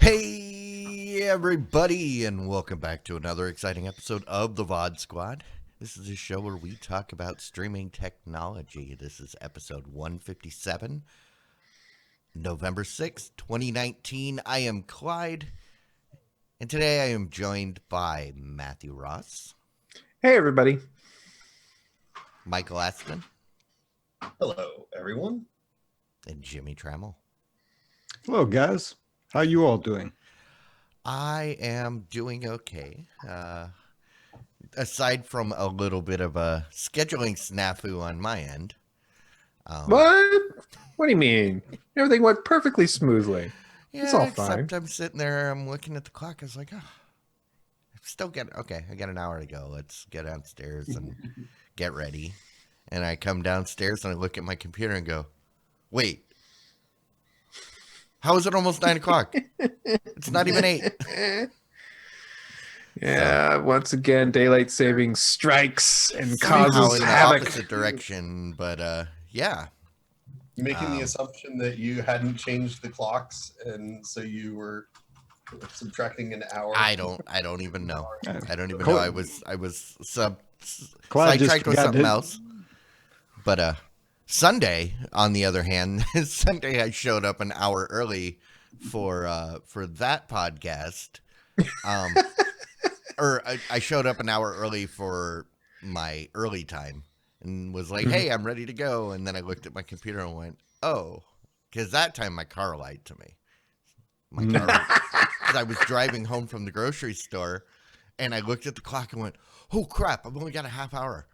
Hey everybody, and welcome back to another exciting episode of the VOD Squad. This is a show where we talk about streaming technology. This is episode 157, November 6th, 2019. I am Clyde, and today I am joined by Matthew Ross. Hey everybody. Michael Aston. Hello everyone. And Jimmy Trammell. Hello guys. How you all doing? I am doing okay. Aside from a little bit of a scheduling snafu on my end. What? What do you mean? Everything went perfectly smoothly. Yeah, it's all except fine. I'm sitting there, I'm looking at the clock. I was like, oh, I still got, okay, I got an hour to go. Let's get downstairs and get ready. And I come downstairs and I look at my computer and go, wait, how is it almost 9 o'clock? It's not even 8. Yeah, once again, daylight savings strikes and Somehow causes in havoc. the opposite direction, but yeah. Making the assumption that you hadn't changed the clocks, and so you were subtracting an hour. I don't even know. I don't even Cl- know. I was Clyde just sidetracked with forgot something his- else. But Sunday, on the other hand, Sunday I showed up an hour early for that podcast. Or I showed up an hour early for my early time and was like, hey, I'm ready to go. And then I looked at my computer and went, oh, because that time my car lied to me. My car, because I was driving home from the grocery store and I looked at the clock and went, oh crap, I've only got a half hour.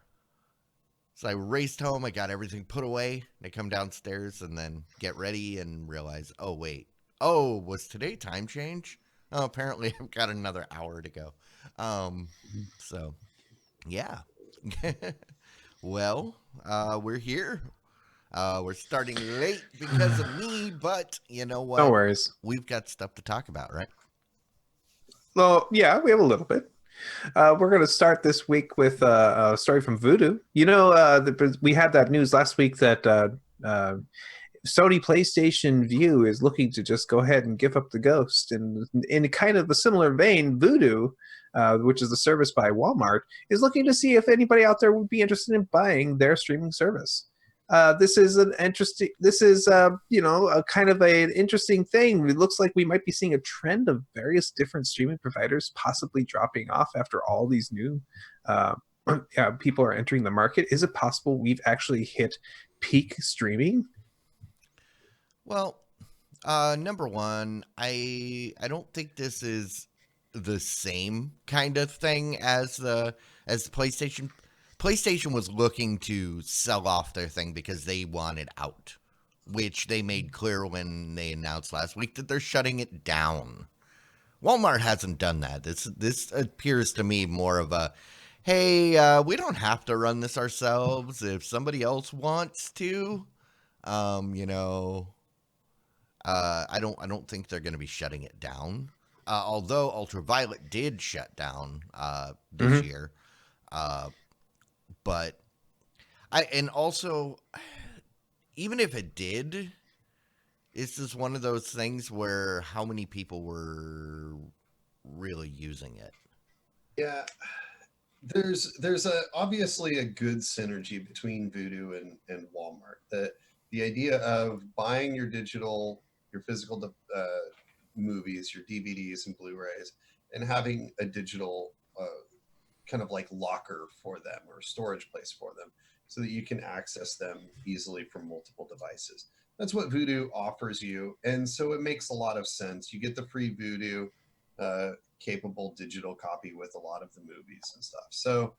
So I raced home. I got everything put away. And I come downstairs and then get ready and realize, oh, wait. Oh, was today time change? Oh, apparently I've got another hour to go. So, yeah. Well, we're here. We're starting late because of me, but you know what? No worries. We've got stuff to talk about, right? Well, yeah, we have a little bit. We're going to start this week with a story from Voodoo. You know, we had that news last week that Sony PlayStation View is looking to just go ahead and give up the ghost. And in kind of a similar vein, Voodoo, which is the service by Walmart, is looking to see if anybody out there would be interested in buying their streaming service. This is an interesting. This is a kind of an interesting thing. It looks like we might be seeing a trend of various different streaming providers possibly dropping off after all these new people are entering the market. Is it possible we've actually hit peak streaming? Well, number one, I don't think this is the same kind of thing as the PlayStation. PlayStation was looking to sell off their thing because they wanted out, which they made clear when they announced last week that they're shutting it down. Walmart hasn't done that. This appears to me more of a, hey, we don't have to run this ourselves. If somebody else wants to, I don't think they're going to be shutting it down. Although Ultraviolet did shut down this year. But even if it did, it's just one of those things where how many people were really using it? Yeah, there's obviously a good synergy between Voodoo and Walmart. The idea of buying your physical movies, your DVDs and Blu-rays, and having a digital kind of like locker for them or storage place for them so that you can access them easily from multiple devices. That's what Voodoo offers you. And so it makes a lot of sense. You get the free Voodoo capable digital copy with a lot of the movies and stuff. So,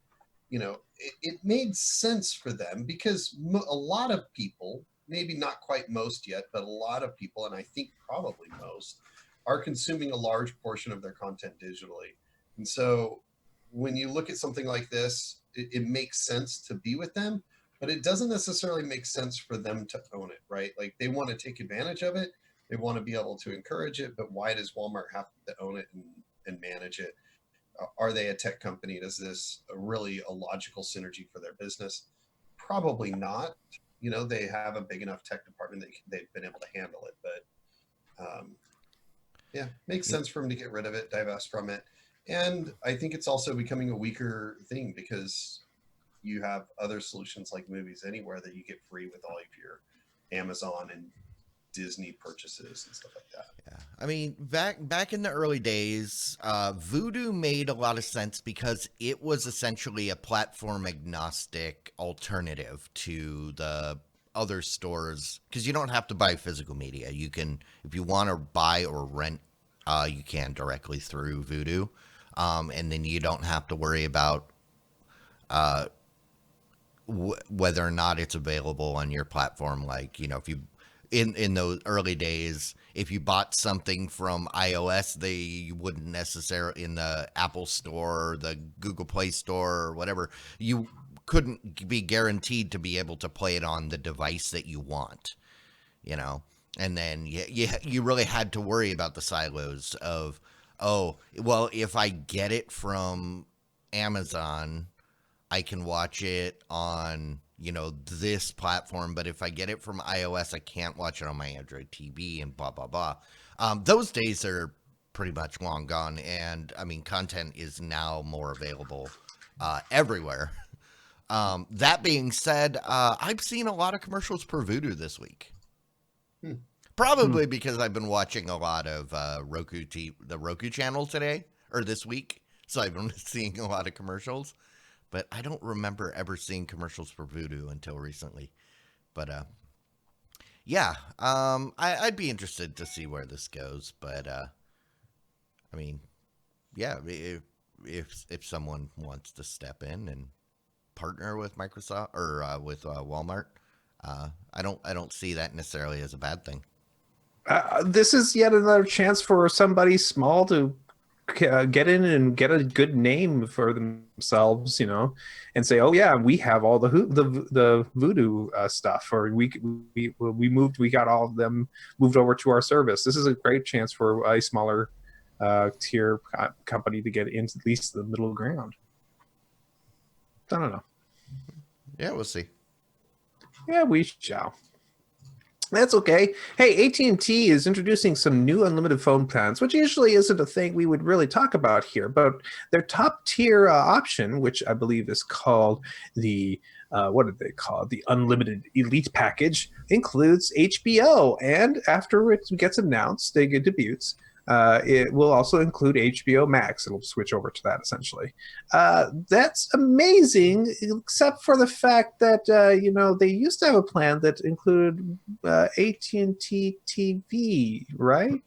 it made sense for them because a lot of people, maybe not quite most yet, but a lot of people, and I think probably most, are consuming a large portion of their content digitally. And so when you look at something like this, it makes sense to be with them, but it doesn't necessarily make sense for them to own it, right? Like they want to take advantage of it. They want to be able to encourage it, but why does Walmart have to own it and manage it? Are they a tech company? Is this really a logical synergy for their business? Probably not. You know, they have a big enough tech department that they've been able to handle it, but yeah, makes sense for them to get rid of it, divest from it. And I think it's also becoming a weaker thing because you have other solutions like Movies Anywhere that you get free with all of your Amazon and Disney purchases and stuff like that. Yeah, I mean, back in the early days, Vudu made a lot of sense because it was essentially a platform agnostic alternative to the other stores, because you don't have to buy physical media. You can, if you want to buy or rent, you can directly through Vudu, and then you don't have to worry about whether or not it's available on your platform. Like, you know, if you in those early days, if you bought something from iOS, they wouldn't necessarily, in the Apple Store or the Google Play Store or whatever, you couldn't be guaranteed to be able to play it on the device that you want, you know. And then you really had to worry about the silos of, oh, well, if I get it from Amazon, I can watch it on, you know, this platform, but if I get it from iOS, I can't watch it on my Android TV and blah, blah, blah. Those days are pretty much long gone. And I mean, content is now more available everywhere. That being said, I've seen a lot of commercials per Vudu this week. Probably because I've been watching a lot of the Roku channel today or this week. So I've been seeing a lot of commercials. But I don't remember ever seeing commercials for Vudu until recently. But yeah, I'd be interested to see where this goes. But I mean, yeah, if someone wants to step in and partner with Microsoft or with Walmart, I don't see that necessarily as a bad thing. This is yet another chance for somebody small to get in and get a good name for themselves, you know, and say, "Oh yeah, we have all the Vudu stuff," or we got all of them moved over to our service. This is a great chance for a smaller tier company to get into at least the middle ground. I don't know. Yeah, we'll see. Yeah, we shall. That's okay. Hey, AT&T is introducing some new unlimited phone plans, which usually isn't a thing we would really talk about here, but their top tier option, which I believe is called the, what did they call it? The Unlimited Elite Package, includes HBO. And after it gets announced, they get debuts, it will also include HBO Max. It'll switch over to that essentially. That's amazing, except for the fact that you know, they used to have a plan that included AT&T TV, right?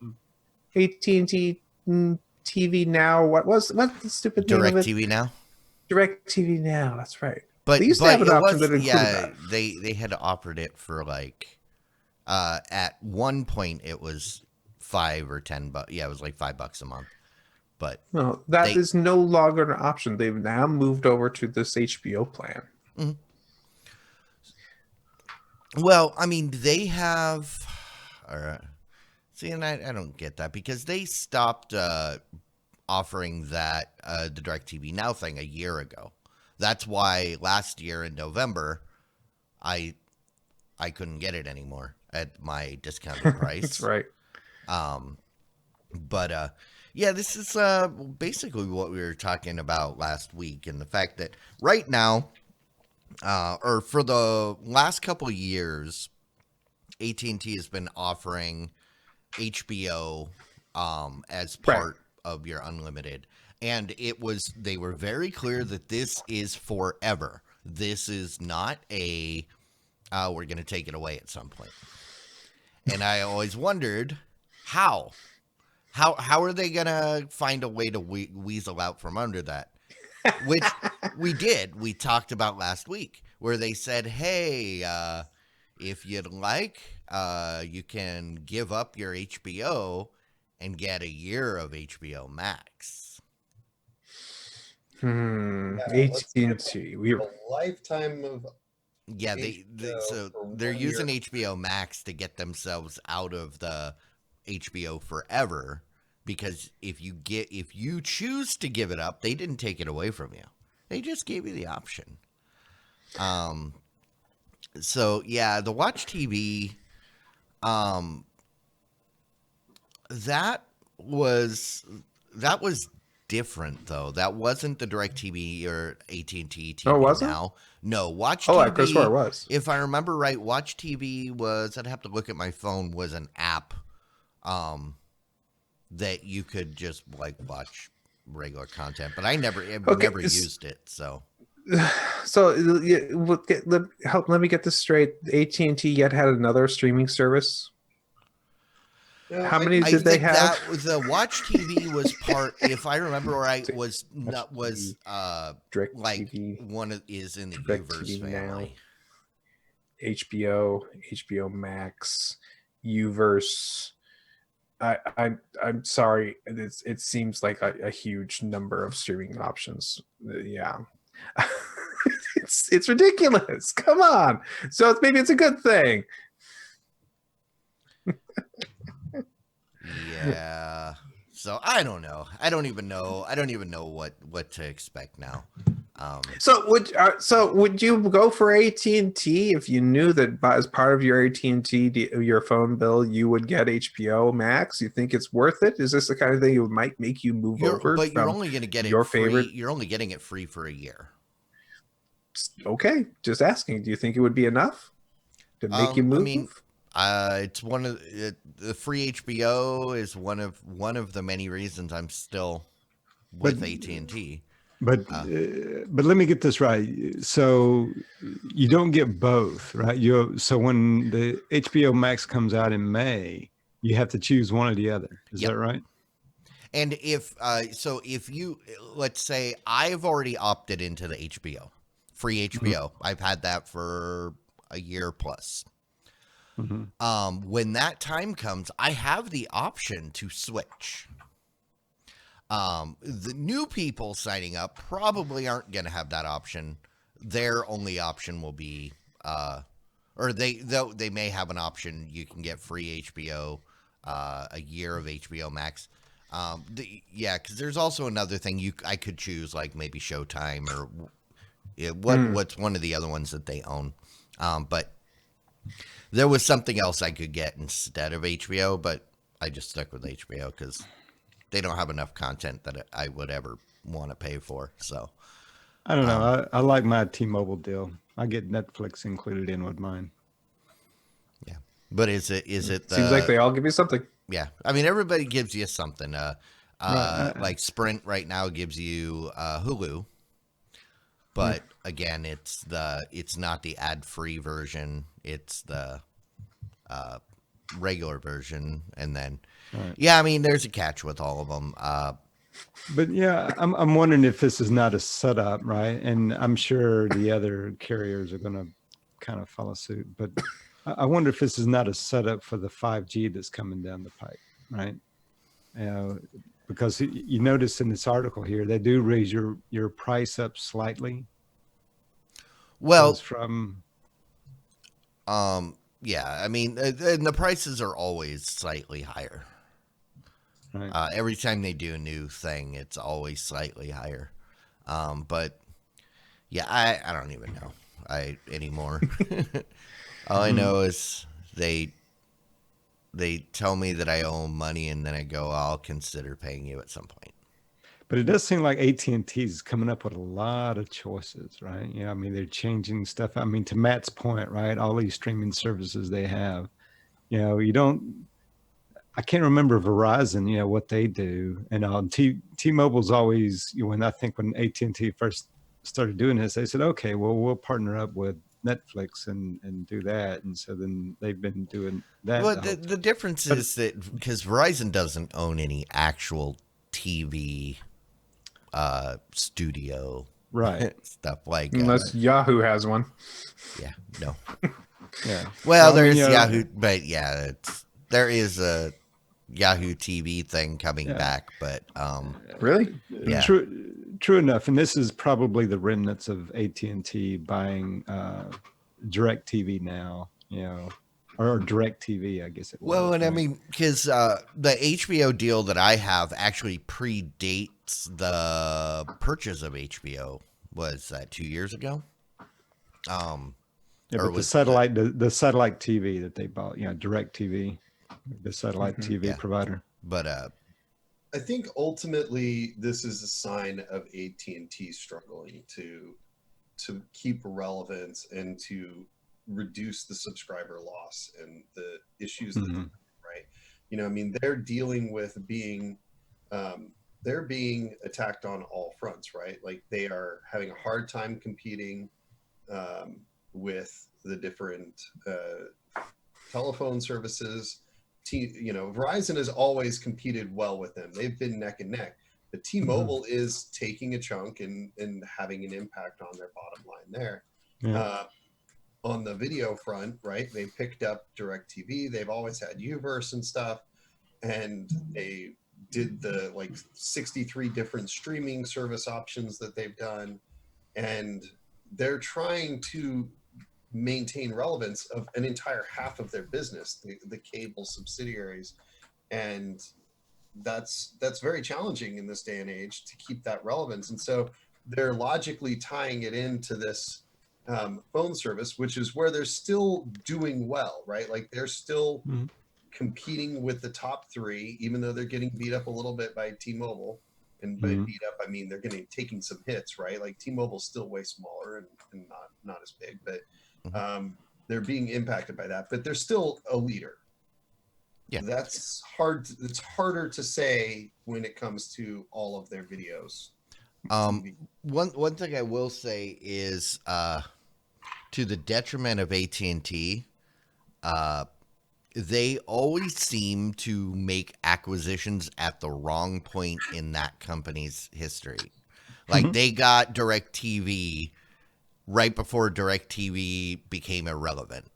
AT&T TV Now. What's the stupid name of it? DirecTV Now. DirecTV Now. That's right. But they used to have an option that included that. They had offered it for like at one point it was $5 or $10. Yeah, it was like $5 a month. But no, that is no longer an option. They've now moved over to this HBO plan. Mm-hmm. Well, I mean, they have. See, and I don't get that because they stopped offering that the DirecTV Now thing a year ago. That's why last year in November, I couldn't get it anymore at my discounted price. That's right. But yeah, this is basically what we were talking about last week, and the fact that right now, or for the last couple of years, AT&T has been offering HBO as part of your unlimited, and they were very clear that this is forever. This is not a we're going to take it away at some point. And I always wondered how are they going to find a way to weasel out from under that? Which we did. We talked about last week where they said, hey, if you'd like, you can give up your HBO and get a year of HBO Max. let's say AT&T. a lifetime of Yeah, HBO for they're 1 using year. HBO Max to get themselves out of the HBO Forever, because if you choose to give it up, they didn't take it away from you. They just gave you the option. So yeah, the Watch TV, that was different though. That wasn't the DirecTV or AT&T Oh, TV wasn't? now. No, Watch Oh, I could have swore it TV. was. If I remember right, Watch TV was, I'd have to look at my phone, was an app that you could just like watch regular content, but I've never used it. So let me get this straight. AT&T yet had another streaming service. No, How many I did they think have? that was the Watch TV was part, if I remember right, was Direct like TV, one is in the Direct Uverse TV now. family. HBO Max, Uverse. I'm sorry. It seems like a huge number of streaming options. Yeah, it's ridiculous. Come on. So maybe it's a good thing. Yeah. So I don't know. I don't even know what to expect now. So would you go for AT&T if you knew that as part of your AT&T your phone bill you would get HBO Max? You think it's worth it? Is this the kind of thing that might make you move over? But you're from only going to get your it free. favorite? You're only getting it free for a year. Okay, just asking. Do you think it would be enough to make you move? I mean, it's one of the free HBO is one of the many reasons I'm still with AT&T. But let me get this right. So you don't get both, right? So when the HBO Max comes out in May, you have to choose one or the other. Is that right? And if you, let's say I've already opted into the HBO, free HBO. I've had that for a year plus. When that time comes, I have the option to switch. The new people signing up probably aren't going to have that option. Their only option will be, or they may have an option. You can get free HBO, a year of HBO Max. Because there's also another thing I could choose, like maybe Showtime or what's one of the other ones that they own. But there was something else I could get instead of HBO, but I just stuck with HBO because they don't have enough content that I would ever want to pay for. So I don't know. I like my T-Mobile deal. I get Netflix included in with mine. Yeah, but is it? Seems like they all give you something. Yeah, I mean everybody gives you something. Right. Like Sprint right now gives you Hulu, but again, it's not the ad-free version. It's the regular version, and then I mean there's a catch with all of them. But yeah, I'm wondering if this is not a setup, right? And I'm sure the other carriers are going to kind of follow suit. But I wonder if this is not a setup for the 5G that's coming down the pipe, right? Because you notice in this article here, they do raise your price up slightly. Well, from yeah, I mean, and the prices are always slightly higher. Right. Every time they do a new thing, it's always slightly higher. But yeah, I don't even know anymore. All I know is they tell me that I owe money, and then I go, I'll consider paying you at some point. But it does seem like AT&T is coming up with a lot of choices, right? I mean, they're changing stuff. I mean, to Matt's point, right? All these streaming services they have, I can't remember Verizon, what they do. And T-Mobile's always, when AT&T first started doing this, they said, okay, well, we'll partner up with Netflix and do that. And so then they've been doing that. Well, the difference is that because Verizon doesn't own any actual TV studio, right? Stuff like unless Yahoo has one. Yeah, no. Yeah. Well, there's Yahoo, but yeah, there is Yahoo TV thing coming Yeah. back, but Really? Yeah. True enough. And this is probably the remnants of AT&T buying Direct TV now, or Direct TV, I guess it was. well, and I right? mean, because the HBO deal that I have actually predates the purchase of HBO. Was that 2 years ago? Yeah, or but the was satellite, the satellite TV that they bought, Direct TV, the satellite TV Yeah. provider. But I think ultimately this is a sign of AT&T struggling to keep relevance and to reduce the subscriber loss and the issues that Mhm. right. I mean, they're dealing with they're being attacked on all fronts, right? Like they are having a hard time competing with the different telephone services. Verizon has always competed well with them. They've been neck and neck. But T-Mobile is taking a chunk and having an impact on their bottom line there. Yeah. On the video front, right? They picked up DirecTV. They've always had Uverse and stuff, and they did the 63 different streaming service options that they've done, and they're trying to maintain relevance of an entire half of their business, the cable subsidiaries, and that's very challenging in this day and age to keep that relevance. And so they're logically tying it into this phone service, which is where they're still doing well, right? Like they're still Mhm. competing with the top three, even though they're getting beat up a little bit by T-Mobile. And by Mhm. beat up, I mean they're taking some hits, right? Like T-Mobile's still way smaller and not as big, but they're being impacted by that. But they're still a leader. Yeah. That's hard. It's harder to say when it comes to all of their videos. TV. one thing I will say is to the detriment of AT&T, they always seem to make acquisitions at the wrong point in that company's history. Like they got DirecTV right before DirecTV became irrelevant.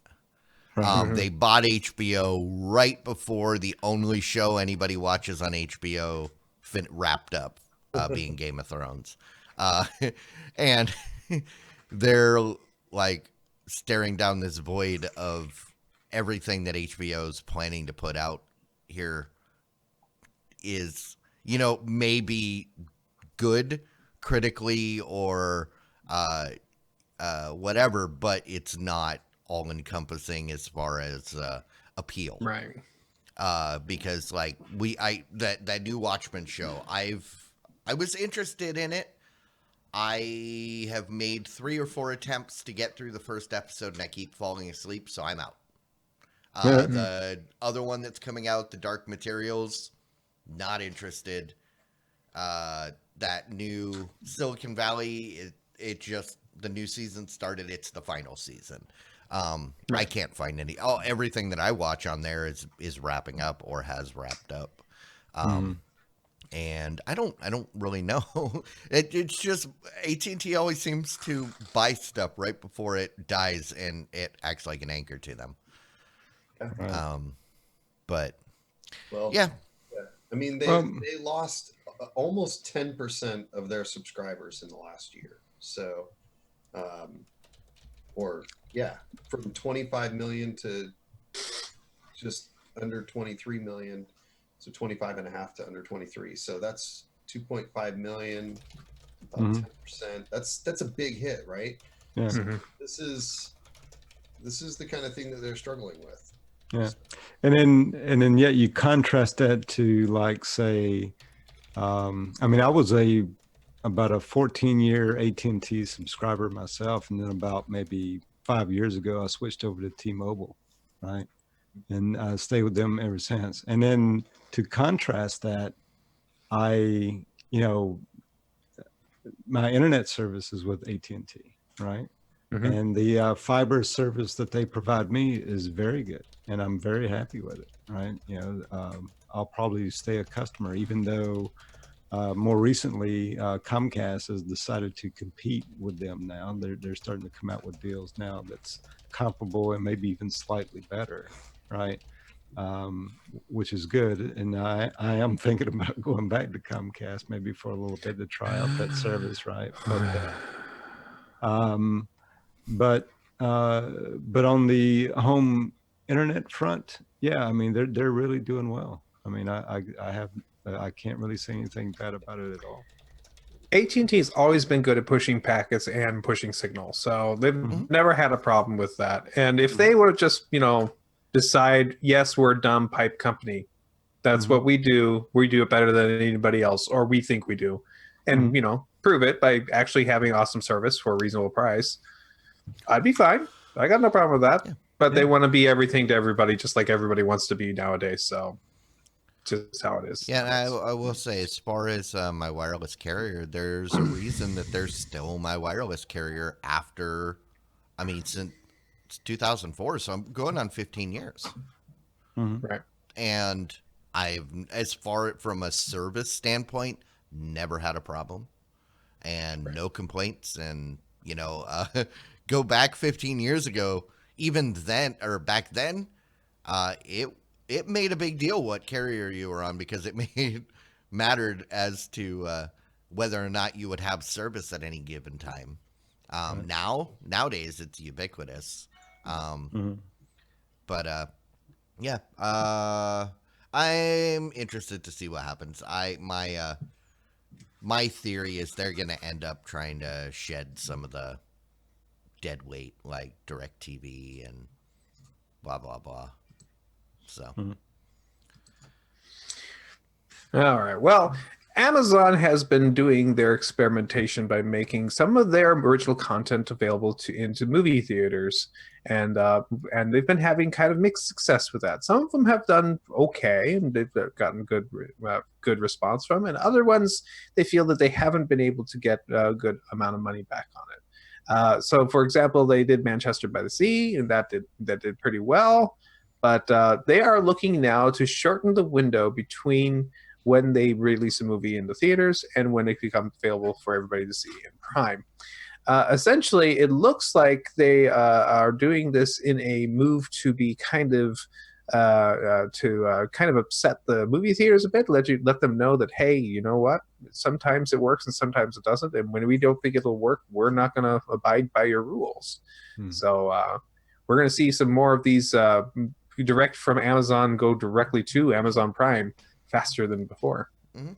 They bought HBO right before the only show anybody watches on HBO wrapped up, being Game of Thrones. And they're like staring down this void of everything that HBO is planning to put out here is, maybe good critically or whatever, but it's not all encompassing as far as appeal. Right. Because that new Watchmen show, I was interested in it. I have made 3 or 4 attempts to get through the first episode and I keep falling asleep, so I'm out. The other one that's coming out, The Dark Materials, not interested. That new Silicon Valley, it just, the new season started. It's the final season. I can't find everything that I watch on there is wrapping up or has wrapped up. And I don't really know. It's just AT&T always seems to buy stuff right before it dies, and it acts like an anchor to them. Yeah. But Well, yeah, I mean, they lost almost 10% of their subscribers in the last year. So, from 25 million to just under 23 million. So 25 and a half to under 23. So that's 2.5 million, about 10%. That's a big hit, right? Yeah. So this is the kind of thing that they're struggling with. Yeah. And then yet you contrast that to, like, say, I mean, I was about a 14-year AT&T subscriber myself, and then about maybe 5 years ago I switched over to T-Mobile, right? And I stayed with them ever since. And then to contrast that, my internet service is with AT&T, right? And the fiber service that they provide me is very good, and I'm very happy with it, right? I'll probably stay a customer, even though more recently Comcast has decided to compete with them now. They're starting to come out with deals now that's comparable and maybe even slightly better, right? which is good. And I am thinking about going back to Comcast maybe for a little bit to try out that service, right? Um, but but on the home internet front, yeah, I mean they're really doing well. I mean I can't really say anything bad about it at all. AT&T has always been good at pushing packets and pushing signals, so they've Mhm. never had a problem with that. And if they were just, decide, yes, we're a dumb pipe company, that's what we do it better than anybody else, or we think we do, and prove it by actually having awesome service for a reasonable price, I'd be fine. I got no problem with that. Yeah. But they Yeah. want to be everything to everybody, just like everybody wants to be nowadays. So just how it is. Yeah, and I will say, as far as my wireless carrier, there's a reason that they're still my wireless carrier after, I mean, since 2004, so I'm going on 15 years. Right. And I've, as far from a service standpoint, never had a problem and no complaints. And, go back 15 years ago, even then, or back then, it made a big deal what carrier you were on, because it mattered as to whether or not you would have service at any given time. Nowadays it's ubiquitous. But yeah, I'm interested to see what happens. My theory is they're going to end up trying to shed some of the dead weight, like DirecTV and blah blah blah. So. All right. Well, Amazon has been doing their experimentation by making some of their original content available into movie theaters, and they've been having kind of mixed success with that. Some of them have done okay, and they've gotten good response from, and other ones they feel that they haven't been able to get a good amount of money back on it. So, for example, they did Manchester by the Sea, and that did pretty well. But they are looking now to shorten the window between when they release a movie in the theaters and when it becomes available for everybody to see in Prime. Essentially, it looks like they are doing this in a move to be kind of upset the movie theaters a bit, let them know that, hey, you know what? Sometimes it works and sometimes it doesn't, and when we don't think it'll work, we're not going to abide by your rules. So we're going to see some more of these direct from Amazon go directly to Amazon Prime faster than before. Mm-hmm.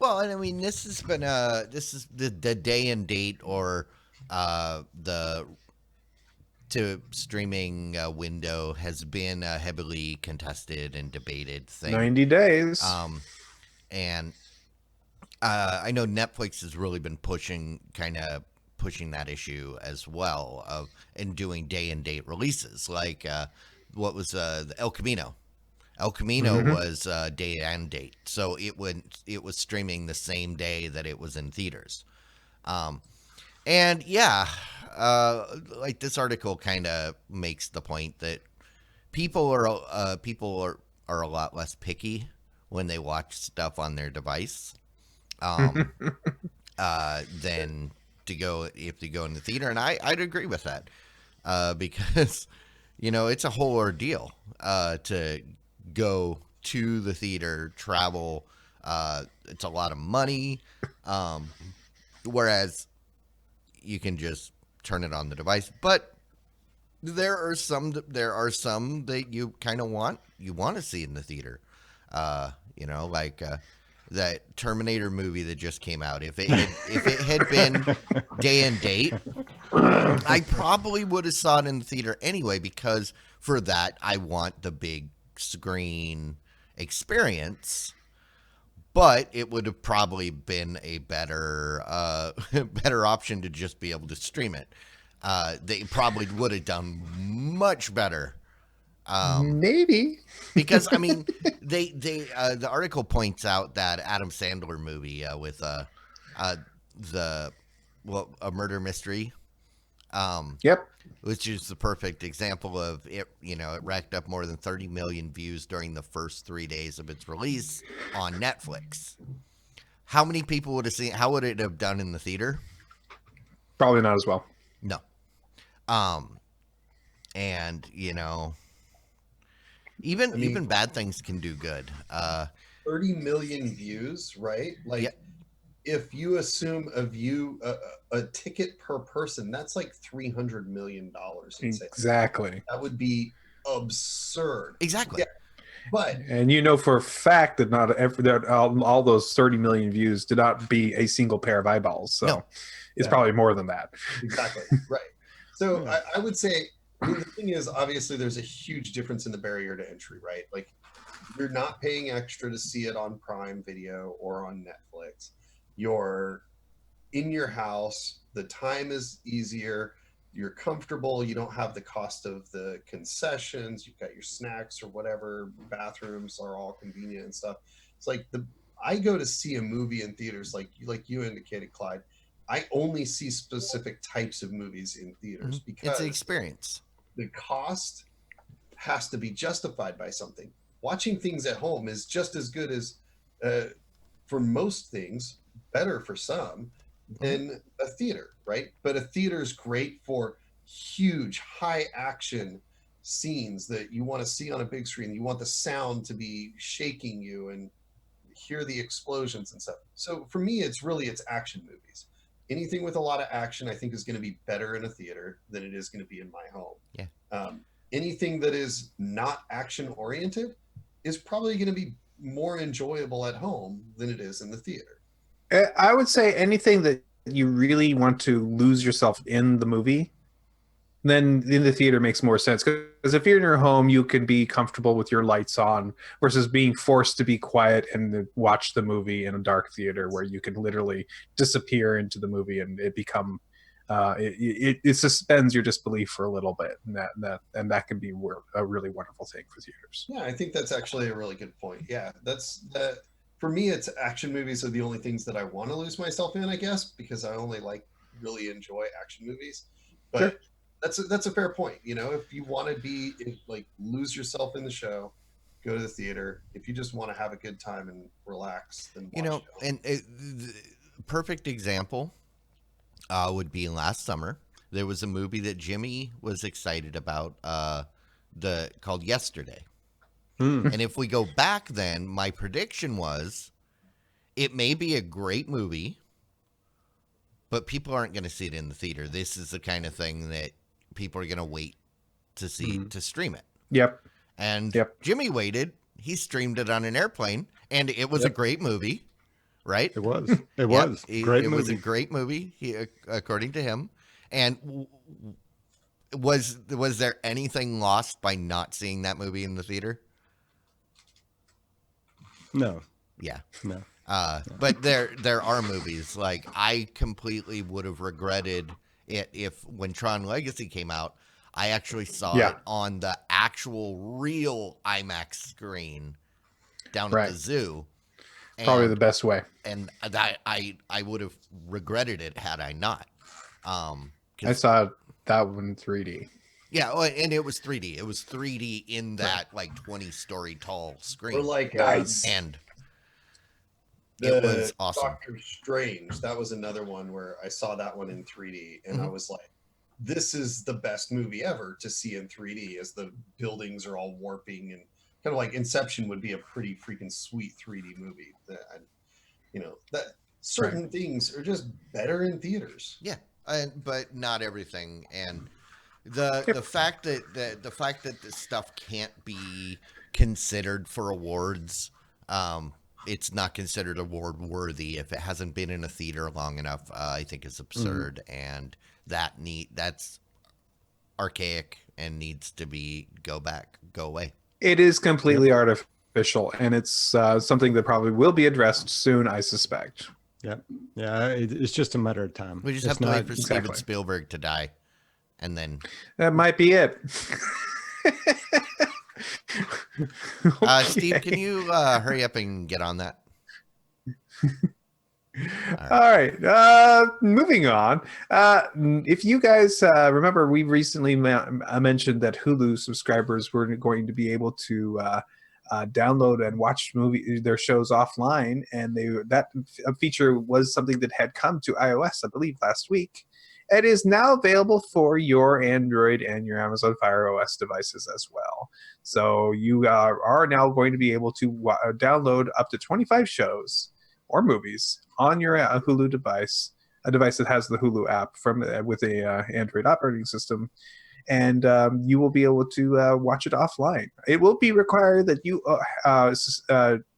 Well, and I mean, this has been this is the day and date, or the to streaming window has been a heavily contested and debated thing. 90 days. And I know Netflix has really been pushing that issue as well, and doing day and date releases, like what was the El Camino. El Camino was day and date, so it was streaming the same day that it was in theaters. And yeah, like this article kind of makes the point that people are a lot less picky when they watch stuff on their device than if they go in the theater, and I'd agree with that, because it's a whole ordeal to go to the theater, travel. It's a lot of money, whereas you can just turn it on the device. But there are some that you kind of want to see in the theater. Like that Terminator movie that just came out. If it had been day and date, I probably would have saw it in the theater anyway, because for that I want the big screen experience. But it would have probably been a better option to just be able to stream it. They probably would have done much better. Maybe, because I mean, the article points out that Adam Sandler movie with a murder mystery. Yep. Which is the perfect example of it. It racked up more than 30 million views during the first 3 days of its release on Netflix. How many people would have seen? How would it have done in the theater? Probably not as well. No. And Even I mean, even bad things can do good. 30 million views, right? Like, Yeah. if you assume a ticket per person, that's like $300 million in sales. Exactly. That would be absurd. Exactly. Yeah, but And you know for a fact that that all those 30 million views did not be a single pair of eyeballs. So No. it's Yeah. probably more than that. exactly right. So Yeah. I would say, I mean, the thing is, obviously, there's a huge difference in the barrier to entry, right? Like, you're not paying extra to see it on Prime Video or on Netflix. You're in your house. The time is easier. You're comfortable. You don't have the cost of the concessions. You've got your snacks or whatever. Bathrooms are all convenient and stuff. It's like I go to see a movie in theaters, like you indicated, Clyde. I only see specific types of movies in theaters It's the because experience. the cost has to be justified by something. Watching things at home is just as good as, for most things, better for some than a theater, right? But a theater is great for huge, high action scenes that you want to see on a big screen. You want the sound to be shaking you and hear the explosions and stuff. So for me, it's action movies. Anything with a lot of action, I think, is going to be better in a theater than it is going to be in my home. Yeah. Anything that is not action oriented is probably going to be more enjoyable at home than it is in the theater. I would say anything that you really want to lose yourself in the movie, then in the theater makes more sense. Because if you're in your home, you can be comfortable with your lights on versus being forced to be quiet and watch the movie in a dark theater where you can literally disappear into the movie and it become it suspends your disbelief for a little bit, and that can be a really wonderful thing for theaters. Yeah, I think that's actually a really good point. Yeah, that's that. For me, it's action movies are the only things that I want to lose myself in, I guess, because I only really enjoy action movies. But Sure. that's a fair point. You know, if you want to lose yourself in the show, go to the theater. If you just want to have a good time and relax, then watch it. And the perfect example would be last summer. There was a movie that Jimmy was excited about, called Yesterday. And if we go back then, my prediction was it may be a great movie, but people aren't going to see it in the theater. This is the kind of thing that people are going to wait to see to stream it. Yep. And Yep. Jimmy waited. He streamed it on an airplane, and it was a great movie, right? It was. It was. Great it movie. was a great movie, according to him. And was there anything lost by not seeing that movie in the theater? No. Yeah. No. But there are movies like I completely would have regretted it if when Tron Legacy came out, I actually saw it on the actual real IMAX screen down at the zoo. Probably the best way. And I would have regretted it had I not. I saw that one in 3D. Yeah, and it was 3D. It was 3D in that 20-story tall screen. Or like and it was awesome. Doctor Strange. That was another one where I saw that one in 3D, and I was like, "This is the best movie ever to see in 3D." As the buildings are all warping, and kind of like Inception would be a pretty freaking sweet 3D movie. That certain things are just better in theaters. Yeah, but not everything. And the fact that this stuff can't be considered for awards, it's not considered award worthy if it hasn't been in a theater long enough. I think is absurd, and that's archaic and needs to go away. It is completely artificial, and it's something that probably will be addressed soon, I suspect. Yeah, it's just a matter of time. We just have to wait for Steven Spielberg to die, and then that might be it. Steve, can you hurry up and get on that? All right. Moving on. If you guys remember, we recently mentioned that Hulu subscribers were going to be able to download and watch their shows offline, and that feature was something that had come to iOS, I believe, last week. It is now available for your Android and your Amazon Fire OS devices as well. So you are now going to be able to download up to 25 shows or movies on your Hulu device, a device that has the Hulu app from with a Android operating system, and you will be able to watch it offline. It will be required that you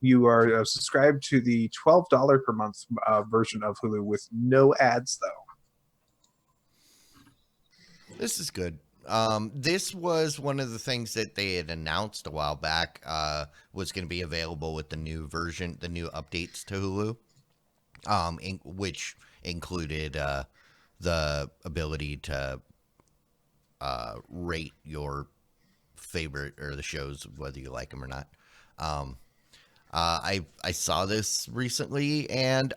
you are subscribed to the $12 per month version of Hulu with no ads, though. This is good. This was one of the things that they had announced a while back was going to be available with the new version, the new updates to Hulu, which included the ability to rate your favorite or the shows, whether you like them or not. I saw this recently, and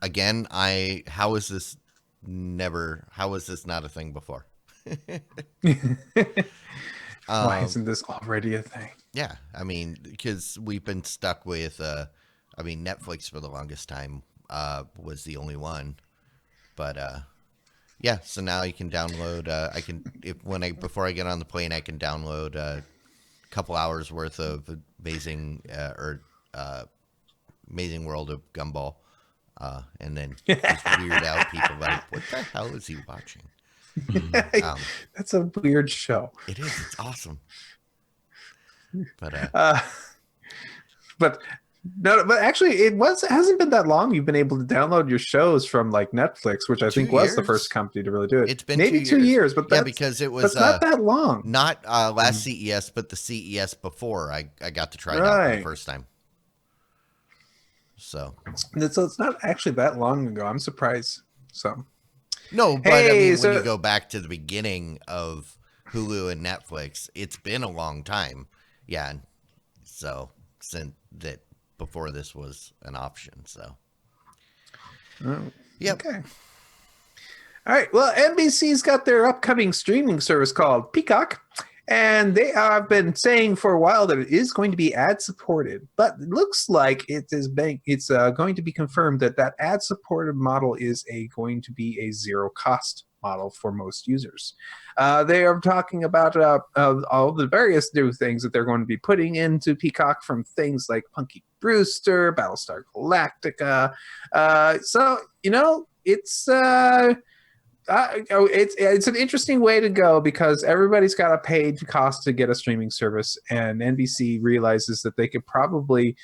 again, how is this not a thing before? Why isn't this already a thing? Yeah, I mean, because we've been stuck with, Netflix for the longest time was the only one, but yeah. So now you can download. Before I get on the plane, I can download a couple hours worth of Amazing World of Gumball, and then just weird out people like, what the hell is he watching? That's a weird show. It is. It's awesome. But but no, but actually, it hasn't been that long. You've been able to download your shows from like Netflix, which I think was the first company to really do it. It's been maybe 2 years, but yeah, because it was that's not that long. Not last CES, but the CES before I got to try it out for the first time. So it's not actually that long ago. I'm surprised. So. No, but when you go back to the beginning of Hulu and Netflix, it's been a long time. Yeah. So since that before this was an option. So. Yep. Okay. All right. Well, NBC's got their upcoming streaming service called Peacock, and they have been saying for a while that it is going to be ad supported, but it looks like it's going to be confirmed that ad supported model is going to be a zero cost model for most users. They are talking about all the various new things that they're going to be putting into Peacock, from things like Punky Brewster, Battlestar Galactica. So it's an interesting way to go, because everybody's got a paid cost to get a streaming service, and NBC realizes that they could probably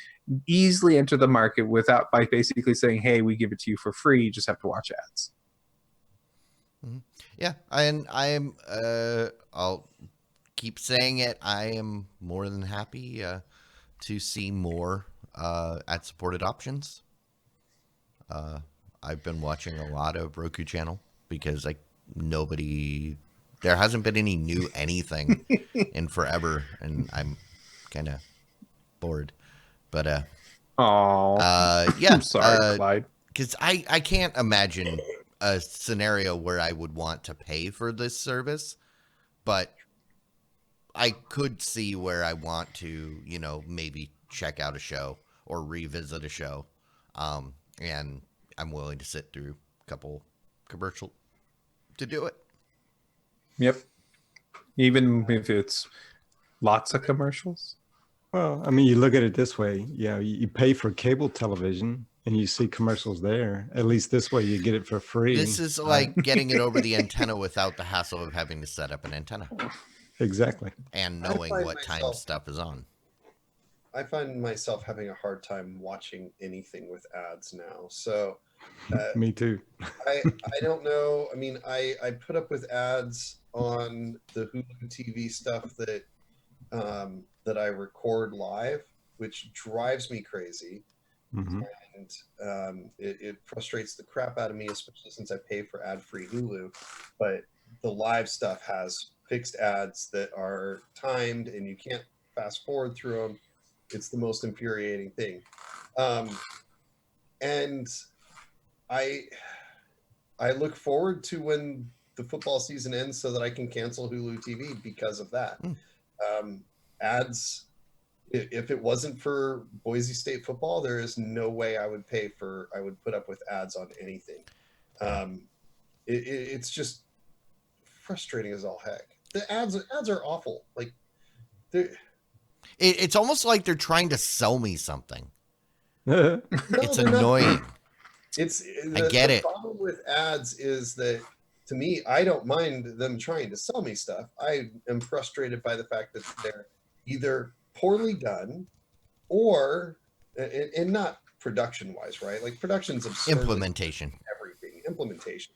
easily enter the market by basically saying, hey, we give it to you for free, you just have to watch ads. Yeah, and I'll keep saying it, I am more than happy to see more ad supported options. I've been watching a lot of Roku channel, because there hasn't been any new anything in forever, and I'm kind of bored. But yeah, I'm sorry, Clyde. Because I can't imagine a scenario where I would want to pay for this service, but I could see where I want to, maybe check out a show or revisit a show, and I'm willing to sit through a couple commercial to do it. Yep. Even if it's lots of commercials. Well, I mean, you look at it this way, you pay for cable television and you see commercials there. At least this way you get it for free. This is like getting it over the antenna without the hassle of having to set up an antenna. Exactly. And knowing what time stuff is on. I find myself having a hard time watching anything with ads now. So me too. I don't know. I mean, I put up with ads on the Hulu TV stuff that I record live, which drives me crazy. Mm-hmm. And it frustrates the crap out of me, especially since I pay for ad-free Hulu. But the live stuff has fixed ads that are timed, and you can't fast forward through them. It's the most infuriating thing. And I look forward to when the football season ends so that I can cancel Hulu TV because of that. Ads, if it wasn't for Boise State football, there is no way I would put up with ads on anything. it's just frustrating as all heck. The ads are awful. Like It's almost like they're trying to sell me something. no, It's they're not. annoying. I get the it. problem with ads is that, to me, I don't mind them trying to sell me stuff. I am frustrated by the fact that they're either poorly done or and not production wise, right? Like production's absurd. Implementation. Everything implementation,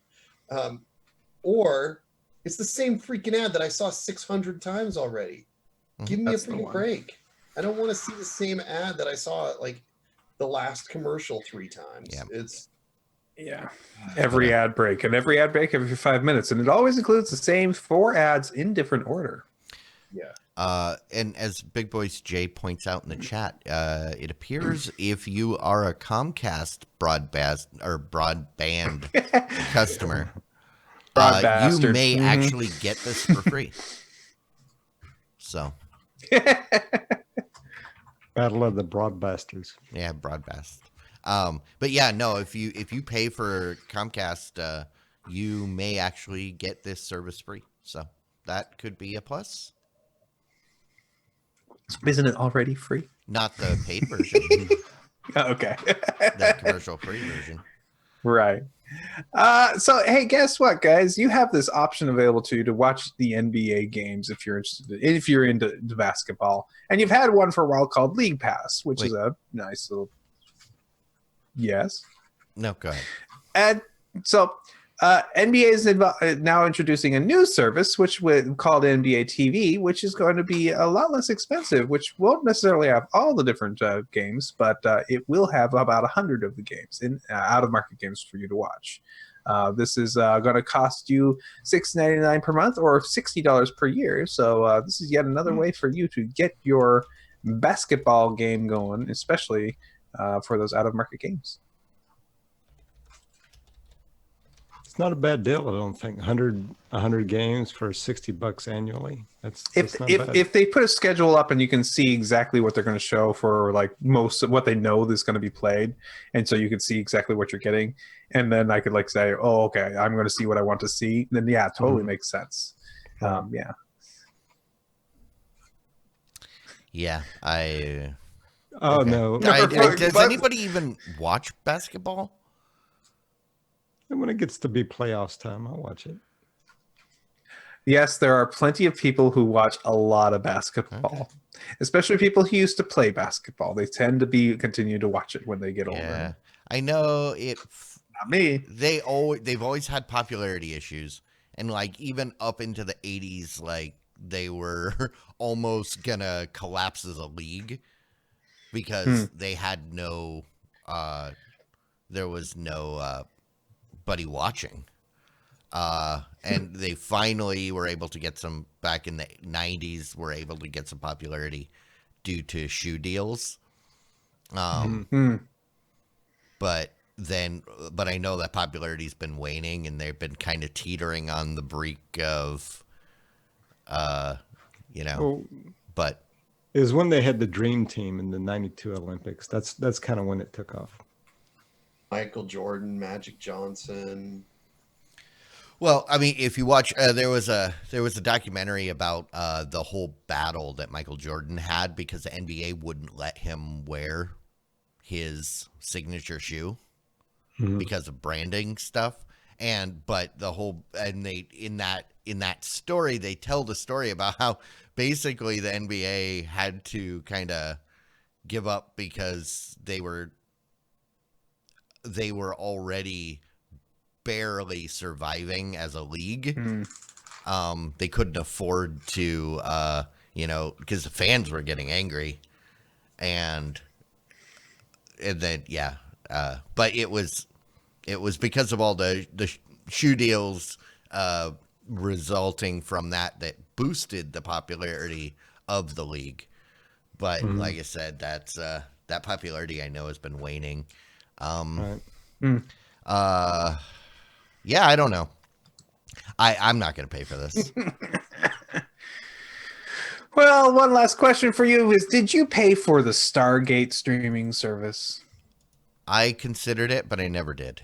or it's the same freaking ad that I saw 600 times already. Give me That's a the freaking one. break. I don't want to see the same ad that I saw like the last commercial 3 times. Yeah. It's every ad break every 5 minutes, and it always includes the same 4 ads in different order. yeah. And as Big Boys Jay points out in the chat, it appears if you are a Comcast broadband customer, Broad you bastard. may actually get this for free. So, Battle of the Broadbusters. yeah, broadcast. But yeah, no, if you pay for Comcast, you may actually get this service free. So that could be a plus. Isn't it already free? Not the paid version, Okay. the commercial free version. Right. So hey, guess what, guys? You have this option available to you to watch the NBA games if you're interested, if you're into basketball, and you've had one for a while called League Pass, which is a nice little. Yes. No, go ahead. And so NBA is now introducing a new service, which we called NBA TV, which is going to be a lot less expensive, which won't necessarily have all the different games, but it will have about 100 of the games in out-of-market games for you to watch. This is going to cost you $6.99 per month or $60 per year. So this is yet another way for you to get your basketball game going, especially for those out-of-market games. It's not a bad deal, I don't think. 100 games for $60 annually. That's not bad. If they put a schedule up and you can see exactly what they're going to show for like most of what they know is going to be played, and so you can see exactly what you're getting, and then I could like say, oh, okay, I'm going to see what I want to see. Then yeah, it totally makes sense. Yeah. Yeah, Oh, okay. no. Does anybody even watch basketball? And when it gets to be playoffs time, I'll watch it. Yes, there are plenty of people who watch a lot of basketball, especially people who used to play basketball. They tend to continue to watch it when they get older. Yeah, I know it. Not me. They've always had popularity issues, and like even up into the 80s, like they were almost gonna collapse as a league because they had no, there was no buddy watching. And they finally were able to get some back in the 90s, were able to get some popularity due to shoe deals. But I know that popularity's been waning and they've been kind of teetering on the brink of, but it was when they had the dream team in the 92 Olympics. That's kind of when it took off. Michael Jordan, Magic Johnson. Well, I mean, if you watch, there was a documentary about the whole battle that Michael Jordan had because the NBA wouldn't let him wear his signature shoe because of branding stuff. But they in that story they tell the story about how basically the NBA had to kind of give up because they were already barely surviving as a league. They couldn't afford to, because the fans were getting angry, and then but it was because of all the shoe deals resulting from that boosted the popularity of the league. But like I said, that's that popularity I know has been waning. Right. Yeah, I don't know. I'm not going to pay for this. Well, one last question for you is, did you pay for the Stargate streaming service? I considered it, but I never did.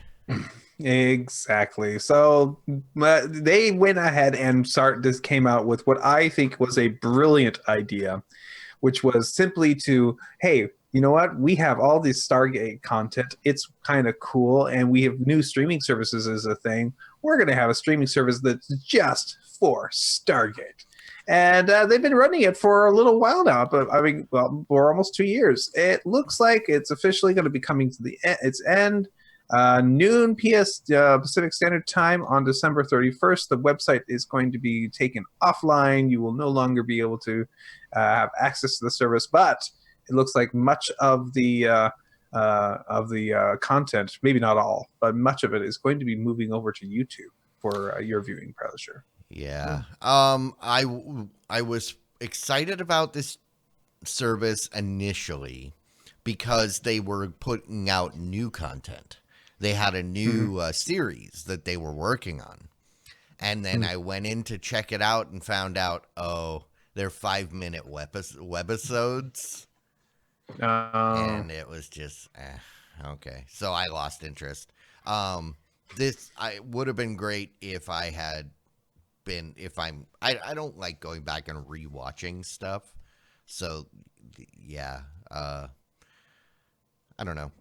Exactly. So they went ahead and this came out with what I think was a brilliant idea, which was simply to, hey, you know what? We have all this Stargate content. It's kind of cool, and we have new streaming services as a thing. We're going to have a streaming service that's just for Stargate. And they've been running it for a little while now, but I mean, well, for almost 2 years. It looks like it's officially going to be coming to its end. Noon Pacific Standard Time on December 31st. The website is going to be taken offline. You will no longer be able to have access to the service, but it looks like much of the content, maybe not all, but much of it is going to be moving over to YouTube for your viewing pleasure. Yeah. I was excited about this service initially because they were putting out new content. They had a new series that they were working on. And then I went in to check it out and found out, they're 5-minute webisodes. And it was just, okay. So I lost interest. This would have been great if I had been, I don't like going back and rewatching stuff. So yeah, I don't know.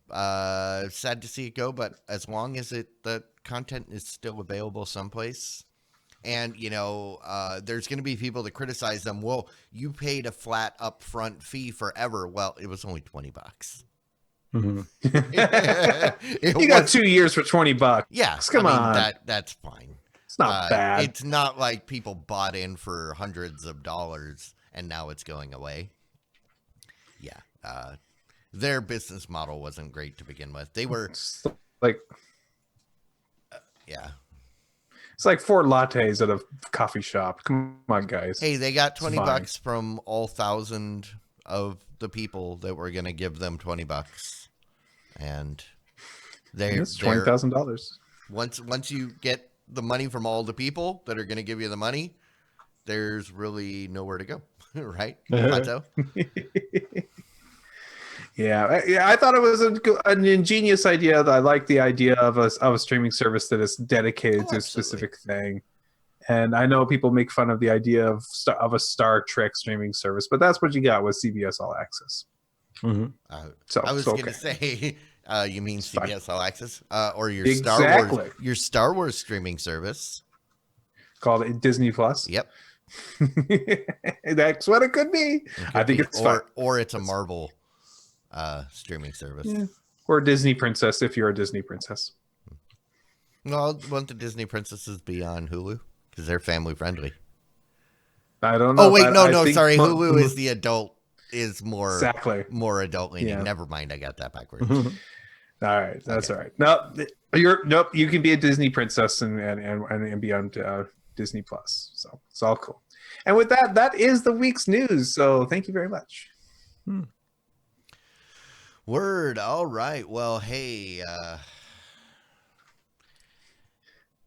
Sad to see it go, but as long as the content is still available someplace, and there's going to be people that criticize them. Well, you paid a flat upfront fee forever. Well, it was only $20. Mm-hmm. You got 2 years for $20. Yeah, Come on. That's fine. It's not bad. It's not like people bought in for hundreds of dollars and now it's going away. Yeah. Their business model wasn't great to begin with. They were like, yeah. It's like 4 lattes at a coffee shop. Come on, guys. Hey, they got $20 from all 1,000 of the people that were going to give them $20, and it's $20,000. Once you get the money from all the people that are going to give you the money, there's really nowhere to go, right? Plateau. Yeah, I thought it was an ingenious idea. I like the idea of a streaming service that is dedicated to a specific thing. And I know people make fun of the idea of a Star Trek streaming service, but that's what you got with CBS All Access. Mm-hmm. I was going to say, you mean CBS All Access or your Star Wars streaming service called Disney Plus? Yep. That's what it could be. I think it's fun. Or it's a Marvel streaming service. Yeah. Or Disney Princess if you're a Disney princess. Well, won't the Disney princesses be on Hulu? Because they're family friendly. I don't know. Oh, wait, no, sorry. Hulu is the adult, is more adult leaning. Yeah. Never mind, I got that backwards. All right, that's okay. All right. You can be a Disney princess and be on Disney Plus. So it's all cool. And with that is the week's news. So thank you very much. Word. All right. Well, hey,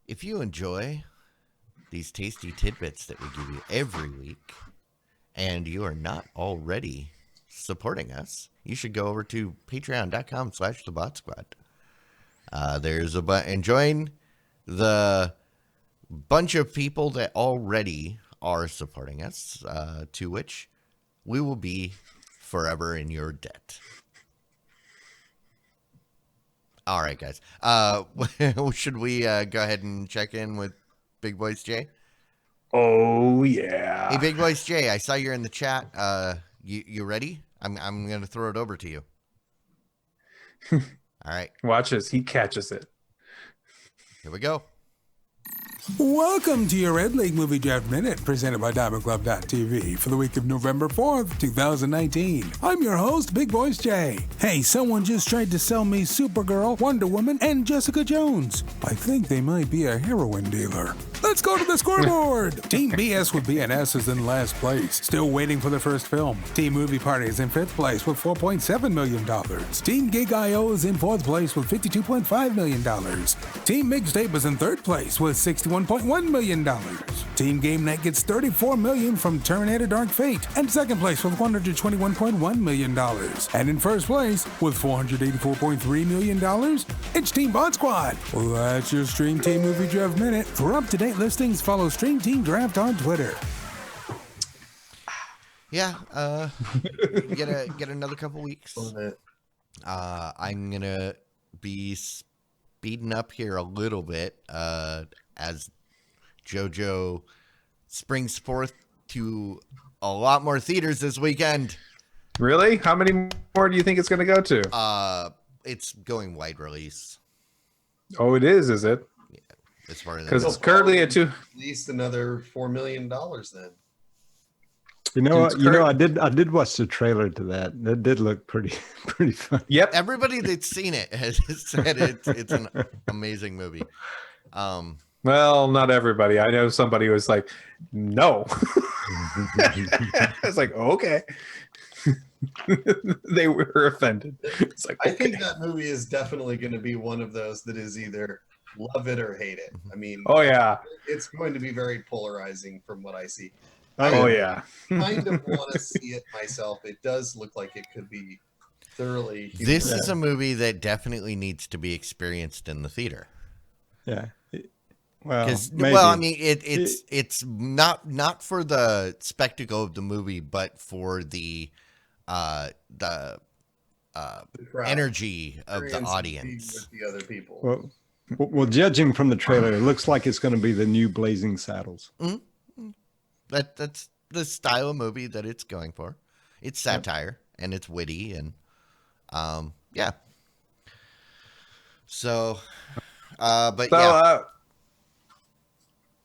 if you enjoy these tasty tidbits that we give you every week, and you are not already supporting us, you should go over to patreon.com/thebotsquad. There's and join the bunch of people that already are supporting us, to which we will be forever in your debt. All right, guys. Should we go ahead and check in with Big Voice Jay? Oh, yeah. Hey, Big Voice Jay, I saw you're in the chat. You ready? I'm going to throw it over to you. All right. Watch as he catches it. Here we go. Welcome to your Red League Movie Draft Minute, presented by DiamondClub.tv for the week of November 4th, 2019. I'm your host, Big Voice Jay. Hey, someone just tried to sell me Supergirl, Wonder Woman, and Jessica Jones. I think they might be a heroin dealer. Let's go to the scoreboard. Team BS with BNS is in last place, still waiting for the first film. Team Movie Party is in fifth place with $4.7 million. Team Gig IO is in fourth place with $52.5 million. Team Mixtape is in third place with $61.1 million. Team Game Night gets $34 million from Terminator Dark Fate, and second place with $121.1 million. And in first place with $484.3 million, it's Team Bot Squad. Well, that's your Stream Team Movie Draft Minute. For up-to-date listings, follow Stream Team Draft on Twitter. Yeah, get another couple weeks. I'm gonna be speeding up here a little bit as JoJo springs forth to a lot more theaters this weekend. Really? How many more do you think it's going to go to? It's going wide release. Oh, it is it? Yeah, as far as Because it's currently at at least another $4 million then. You know what? I did watch the trailer to that. That did look pretty fun. Yep. Everybody that's seen it has said it's an amazing movie. Well, not everybody. I know somebody was like, no. I was like, okay. They were offended. It's like, I okay. think that movie is definitely going to be one of those that is either love it or hate it. I mean, Oh yeah. it's going to be very polarizing from what I see. Oh yeah. Kind of want to see it myself. It does look like it could be thoroughly. This humorous. is a movie that definitely needs to be experienced in the theater. Yeah. Well, I mean, it's not for the spectacle of the movie, but for the crowd. energy of the Experience audience. with the other people. well, judging from the trailer, it looks like it's going to be the new Blazing Saddles. That's the style of movie that it's going for. It's satire and it's witty and yeah. So,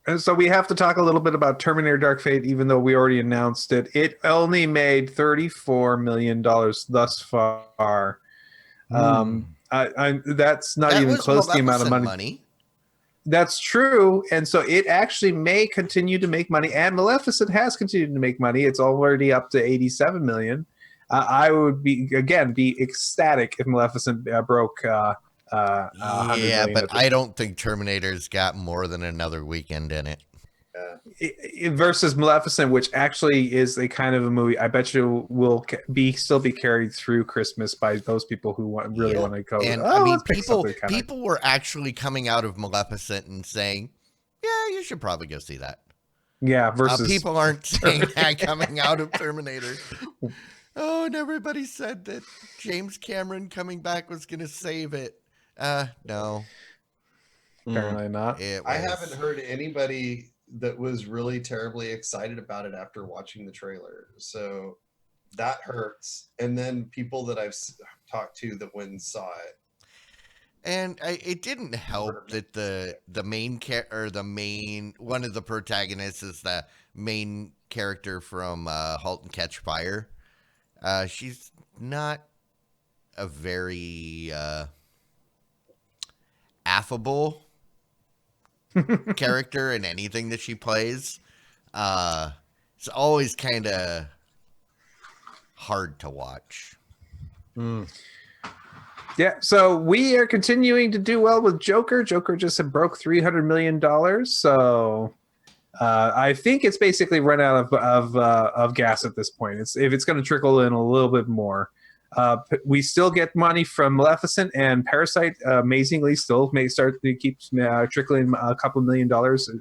And so we have to talk a little bit about Terminator Dark Fate, even though we already announced it. It only made $34 million thus far. That's not even close to the amount of money. That's true. And so it actually may continue to make money. And Maleficent has continued to make money. It's already up to $87 million. I would be ecstatic if Maleficent broke $100 million but I don't think Terminator's got more than another weekend in it. Versus Maleficent, which actually is a kind of a movie I bet you will still be carried through Christmas by those people who really want to go. And I mean, people were actually coming out of Maleficent and saying, "Yeah, you should probably go see that." Yeah, versus people aren't saying that coming out of Terminator. Oh, and everybody said that James Cameron coming back was going to save it. No. Apparently not. I haven't heard anybody that was really terribly excited about it after watching the trailer. So that hurts. And then people that I've talked to that went and saw it. And it didn't help that the main one of the protagonists is the main character from *Halt and Catch Fire*. She's not a very affable character in anything that she plays. It's always kind of hard to watch. Yeah, so we are continuing to do well with Joker. Joker just broke $300 million. So I think it's basically run out of gas at this point. If it's going to trickle in a little bit more. We still get money from Maleficent, and Parasite amazingly still may start to keep trickling a couple $1 million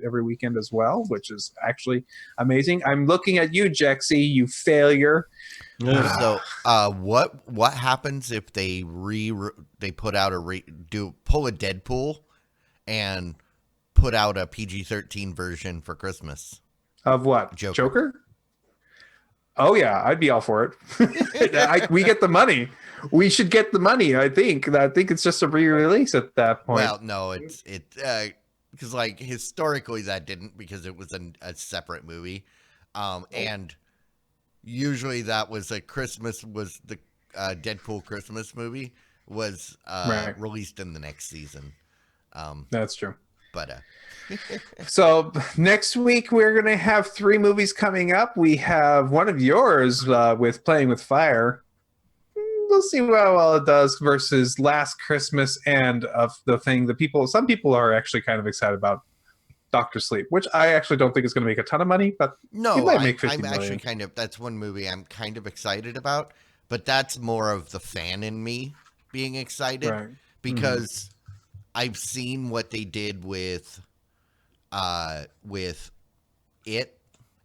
every weekend as well, which is actually amazing. I'm looking at you, Jexy, you failure. So, what happens if they put out pull a Deadpool and put out a PG-13 version for Christmas? Of what? Joker? Oh yeah, I'd be all for it. We get the money. We should get the money. I think it's just a re-release at that point. Well, no, it's because like historically that didn't, because it was a separate movie, and usually that was the Deadpool Christmas movie was released in the next season. That's true. But So next week we're going to have 3 movies coming up. We have one of yours with Playing with Fire. We'll see how well it does versus Last Christmas and of the thing that some people are actually kind of excited about, Doctor Sleep, which I actually don't think is going to make a ton of money, but it no, might make 50 I'm million. actually that's one movie I'm kind of excited about, but that's more of the fan in me being excited Right. because I've seen what they did with it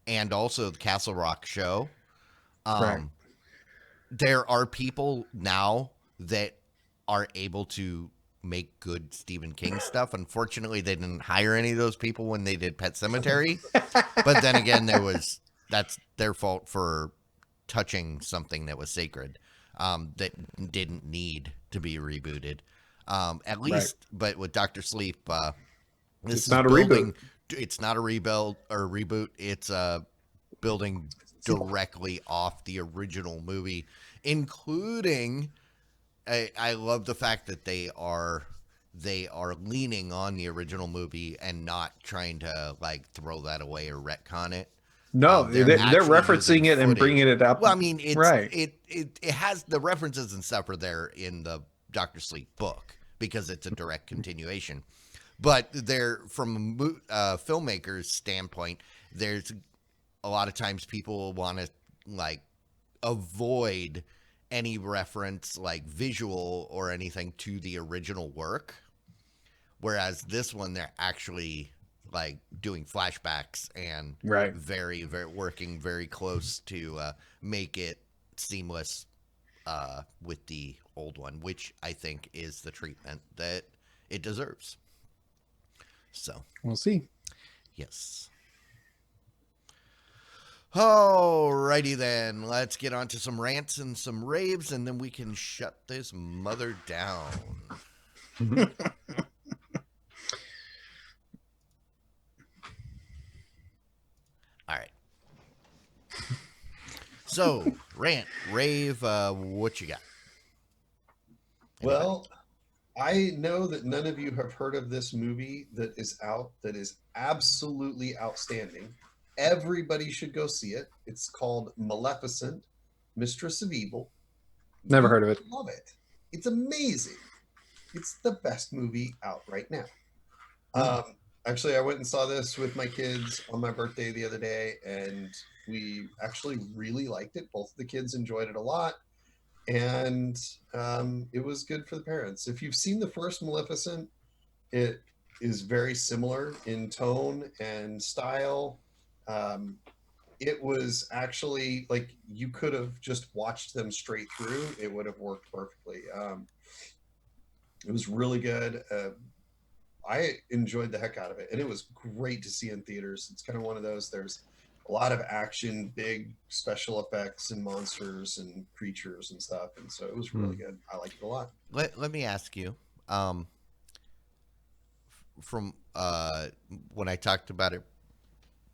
and also the Castle Rock show. Right. There are people now that are able to make good Stephen King stuff. Unfortunately, they didn't hire any of those people when they did Pet Sematary. But then again, that's their fault for touching something that was sacred, that didn't need to be rebooted. At least, but with Doctor Sleep, this It's is not a building. reboot. It's not a rebuild or reboot. It's building directly off the original movie, including. I love the fact that they are leaning on the original movie and not trying to like throw that away or retcon it. No, they're actually referencing using it and footage. bringing it up. Well, I mean, right. it has the references and stuff are there in the Doctor Sleep book because it's a direct continuation. But there, from a filmmaker's standpoint, there's a lot of times people want to like avoid any reference, like visual or anything, to the original work. Whereas this one, they're actually like doing flashbacks and Right. very, very working very close to make it seamless with the old one, which I think is the treatment that it deserves. So We'll see. yes. Alrighty then, let's get on to some rants and some raves, and then we can shut this mother down. All right. So, rant, rave, what you got? Well, I know that none of you have heard of this movie that is out that is absolutely outstanding. Everybody should go see it. It's called Maleficent, Mistress of Evil. Never You heard of it. Love it. It's amazing. It's the best movie out right now. Actually, I went and saw this with my kids on my birthday the other day, and we actually really liked it. Both of the kids enjoyed it a lot, and it was good for the parents. If you've seen the first Maleficent, it is very similar in tone and style. It was actually like you could have just watched them straight through. It would have worked perfectly. It was really good. I enjoyed the heck out of it, and it was great to see in theaters. It's kind of one of those. There's a lot of action, big special effects, and monsters and creatures and stuff, and so it was really good. I liked it a lot. Let me ask you, from when I talked about it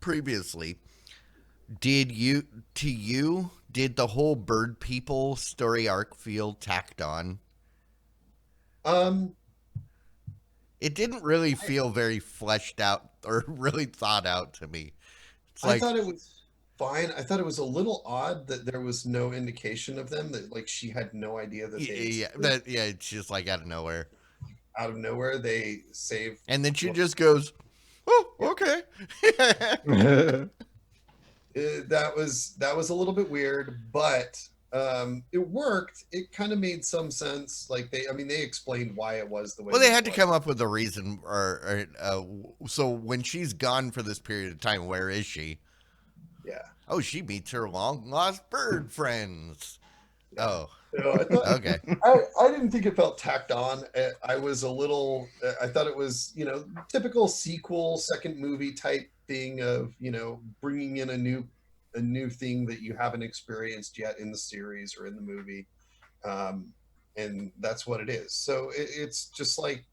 previously, did the whole bird people story arc feel tacked on? It didn't really feel very fleshed out or really thought out to me. I thought it was fine. I thought it was a little odd that there was no indication of them, that like she had no idea that they it's just like out of nowhere. Out of nowhere they saved, and then she just goes, "Oh, okay." That was a little bit weird, but it worked. It kind of made some sense. Like they explained why it was the way. Well, they had to come up with a reason, so when she's gone for this period of time, where is she? Yeah. Oh, she meets her long lost bird friends. Yeah. Oh, I thought, okay. I didn't think it felt tacked on. I was a little. I thought it was typical sequel, second movie type thing of bringing in a new thing that you haven't experienced yet in the series or in the movie, and that's what it is. So it's just like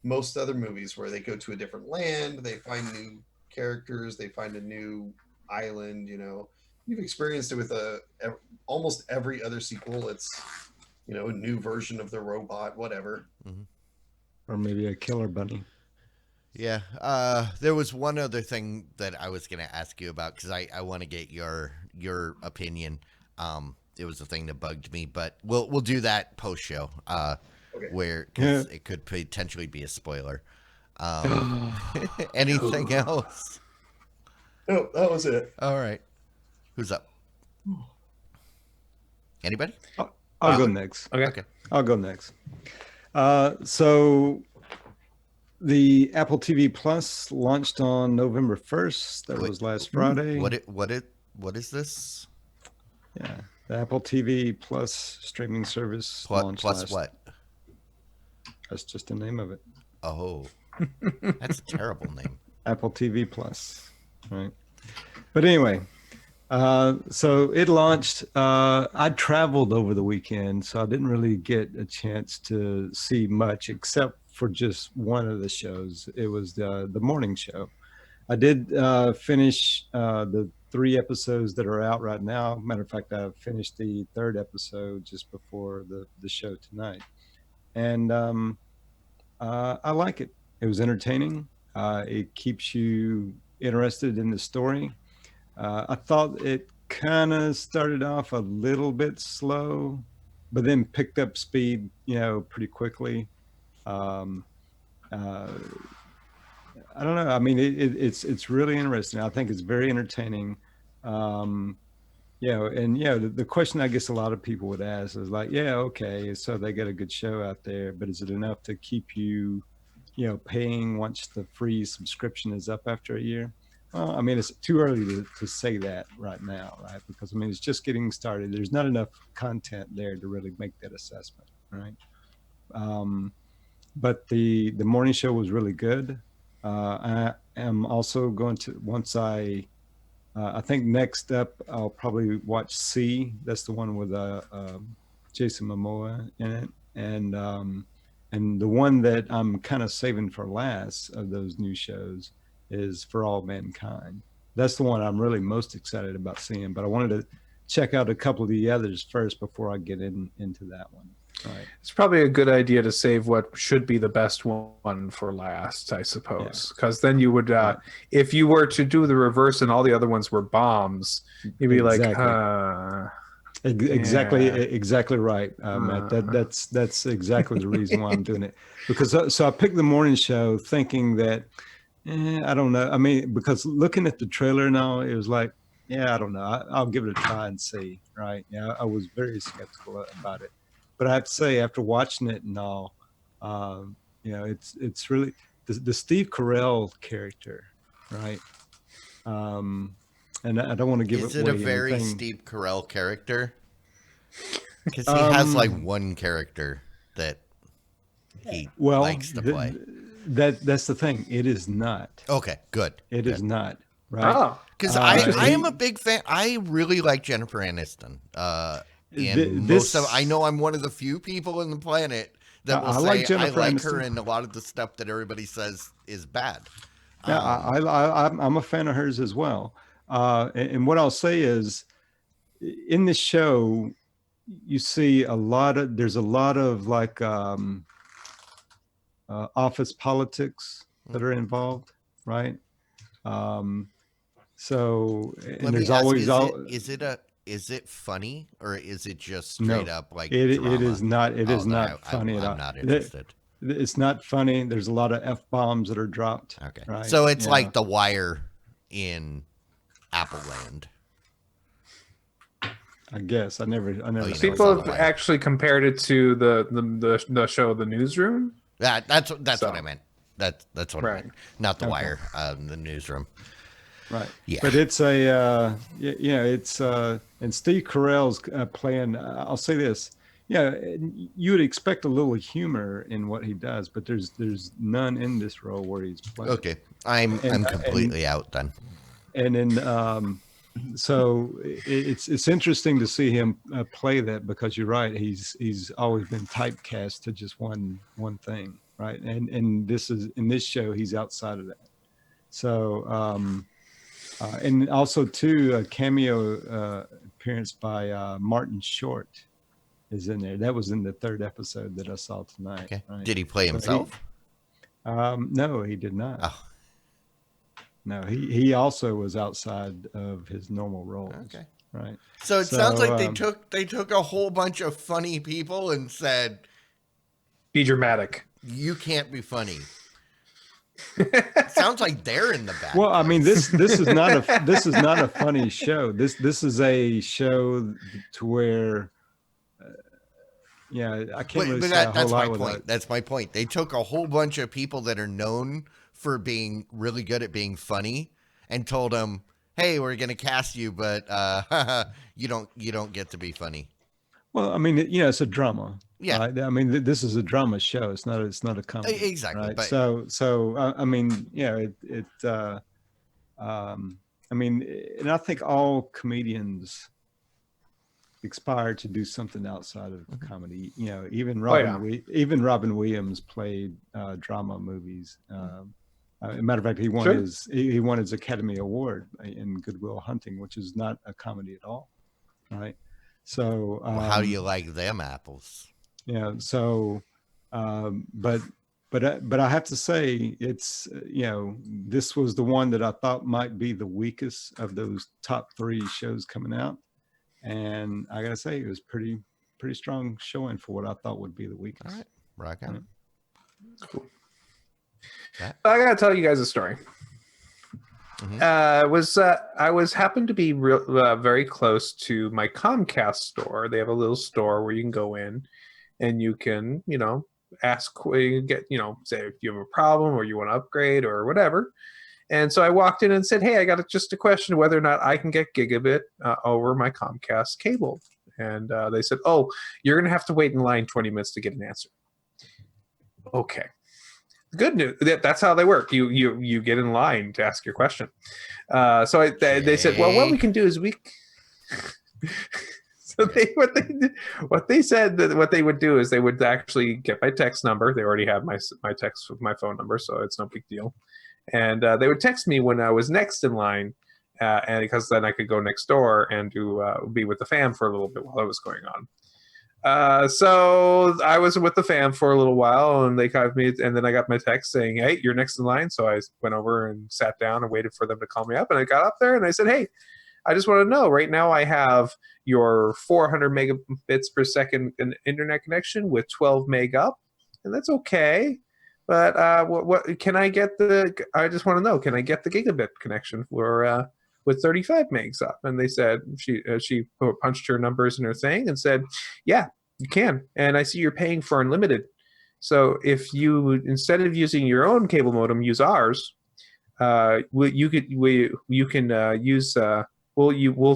most other movies where they go to a different land, they find new characters, they find a new island. You've experienced it with almost every other sequel. It's a new version of the robot, whatever. Or maybe a killer bunny. Yeah. There was one other thing that I was going to ask you about because I want to get your opinion. It was a thing that bugged me, but we'll do that post show. Okay. Where because it could potentially be a spoiler. Anything else? No, that was it. All right. Who's up? Anybody? I'll go next. Okay. I'll go next. So the Apple TV Plus launched on November 1st. That was last Friday. What is this? Yeah. The Apple TV Plus streaming service launched Plus what? That's just the name of it. Oh, that's a terrible name. Apple TV Plus, right? But anyway, so it launched. I traveled over the weekend, so I didn't really get a chance to see much except for just one of the shows. It was the morning show. I did finish the 3 episodes that are out right now. Matter of fact, I finished the 3rd episode just before the show tonight, and I like it. It was entertaining. It keeps you interested in the story. I thought it kind of started off a little bit slow, but then picked up speed, pretty quickly. I don't know. I mean, it's really interesting. I think it's very entertaining. The question I guess a lot of people would ask is like, yeah, okay, so they got a good show out there, but is it enough to keep you, paying once the free subscription is up after a year? Well, I mean, it's too early to say that right now, right? Because I mean, it's just getting started. There's not enough content there to really make that assessment, right? But the morning show was really good. I am also going to, once I think next up I'll probably watch C. That's the one with Jason Momoa in it, and the one that I'm kind of saving for last of those new shows is For All Mankind. That's the one I'm really most excited about seeing. But I wanted to check out a couple of the others first before I get into that one. Right. It's probably a good idea to save what should be the best one for last, I suppose, because then you would, if you were to do the reverse and all the other ones were bombs, you'd be exactly right, Matt. That's exactly the reason why I'm doing it, because so I picked the morning show thinking that I don't know. I mean, because looking at the trailer now, it was like, yeah, I don't know. I'll give it a try and see. Right? Yeah, I was very skeptical about it. But I have to say, after watching it and all, it's really the Steve Carell character, right? And I don't want to give it away. Is it a very anything. Steve Carell character? Because he has like one character that he likes to play. That's the thing. It is not. Okay, good. It is not. Right? Oh, because I am a big fan. I really like Jennifer Aniston. And I know I'm one of the few people on the planet that will say I like her, and a lot of the stuff that everybody says is bad. Yeah, I'm a fan of hers as well. And what I'll say is, in this show, you see there's a lot of like office politics that are involved, right? So and there's always Is it funny, or is it just straight up like it drama? is not funny at all. I'm not interested. It's not funny. There's a lot of F-bombs that are dropped. Okay. Right? So it's like The Wire in Apple Land. I guess I never. People have actually compared it to the show The Newsroom. That's what I meant. That's what I meant. Not The Wire, the Newsroom. Right. Yeah. But it's it's and Steve Carell's playing. I'll say this. Yeah, you would expect a little humor in what he does, but there's none in this role where he's playing. Okay, I'm completely out then. And then so it's interesting to see him play that, because you're right. He's always been typecast to just one thing, right? And in this show he's outside of that. So and also too a cameo appearance by Martin Short is in there. That was in the 3rd episode that I saw tonight. Okay. Right? Did he play himself? No, he did not. Oh, No, he also was outside of his normal roles. okay. Right. So it sounds like So, they took a whole bunch of funny people and said, Be dramatic. "You can't be funny." Sounds like they're in the back. Well, I mean, this is not a funny show. This is a show to where, I can't really say a whole that's my lot point. without. That's my point. They took a whole bunch of people that are known for being really good at being funny and told them, "Hey, we're going to cast you, but you don't get to be funny." Well, I mean, it's a drama. Yeah. Right? I mean, this is a drama show. It's not a comedy. Exactly. Right? But So I mean, I mean, and I think all comedians aspire to do something outside of comedy. Even Robin Williams played drama movies. As a matter of fact, he won his Academy Award in Good Will Hunting, which is not a comedy at all, right? So, how do you like them apples? So, but I have to say, it's this was the one that I thought might be the weakest of those top 3 shows coming out, and I gotta say, it was pretty strong showing for what I thought would be the weakest. All right, rock on. Cool. I gotta tell you guys a story. Mm-hmm. I was happened to be very close to my Comcast store. They have a little store where you can go in and you can, ask, get, say if you have a problem or you want to upgrade or whatever. And so I walked in and said, "Hey, I got just a question whether or not I can get gigabit over my Comcast cable." And they said, "Oh, you're going to have to wait in line 20 minutes to get an answer." Okay. Good news. That's how they work. You get in line to ask your question. So they said, "Well, what we can do is we." So what they said that what they would do is they would actually get my text number. They already have my text with my phone number, so it's no big deal. And they would text me when I was next in line, and because then I could go next door and be with the fam for a little bit while it was going on. So I was with the fam for a little while, and they called me, and then I got my text saying, "Hey, you're next in line." So I went over and sat down and waited for them to call me up, and I got up there and I said, "Hey, I just want to know, right now I have your 400 megabits per second internet connection with 12 meg up, and that's okay. But what can I get I just want to know, can I get the gigabit connection for with 35 megs up?" And they said, she punched her numbers in her thing and said, "Yeah, you can. And I see you're paying for unlimited. So if you, instead of using your own cable modem, use ours, we'll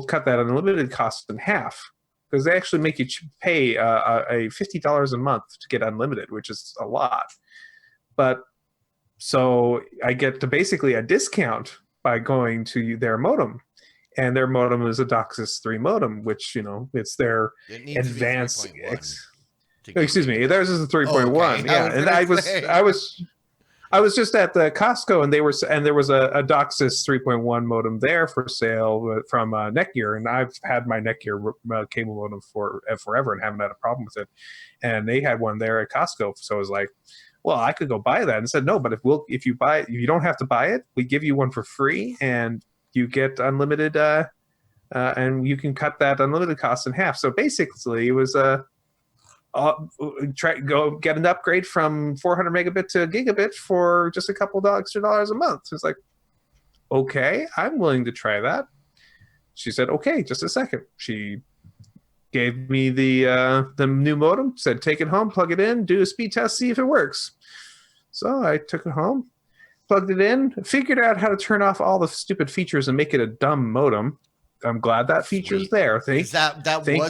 cut that unlimited cost in half, because they actually make you pay a $50 a month to get unlimited, which is a lot. But so I get to basically a discount by going to their modem, and their modem is a DOCSIS 3 modem, which it's their advanced. Excuse me, theirs is a 3.1. Oh, okay. Yeah, and I was just at the Costco, and there was a DOCSIS 3.1 modem there for sale from Netgear, and I've had my Netgear cable modem for forever and haven't had a problem with it. And they had one there at Costco, so I was like, well, I could go buy that. And said, no, but if you buy it, you don't have to buy it. We give you one for free, and you get unlimited, and you can cut that unlimited cost in half. So basically, it was go get an upgrade from 400 megabit to gigabit for just a couple extra dollars a month. It's like, okay, I'm willing to try that. She said, okay, just a second. She gave me the new modem, said, take it home, plug it in, do a speed test, see if it works. So I took it home, plugged it in, figured out how to turn off all the stupid features and make it a dumb modem. I'm glad that feature's there. Thank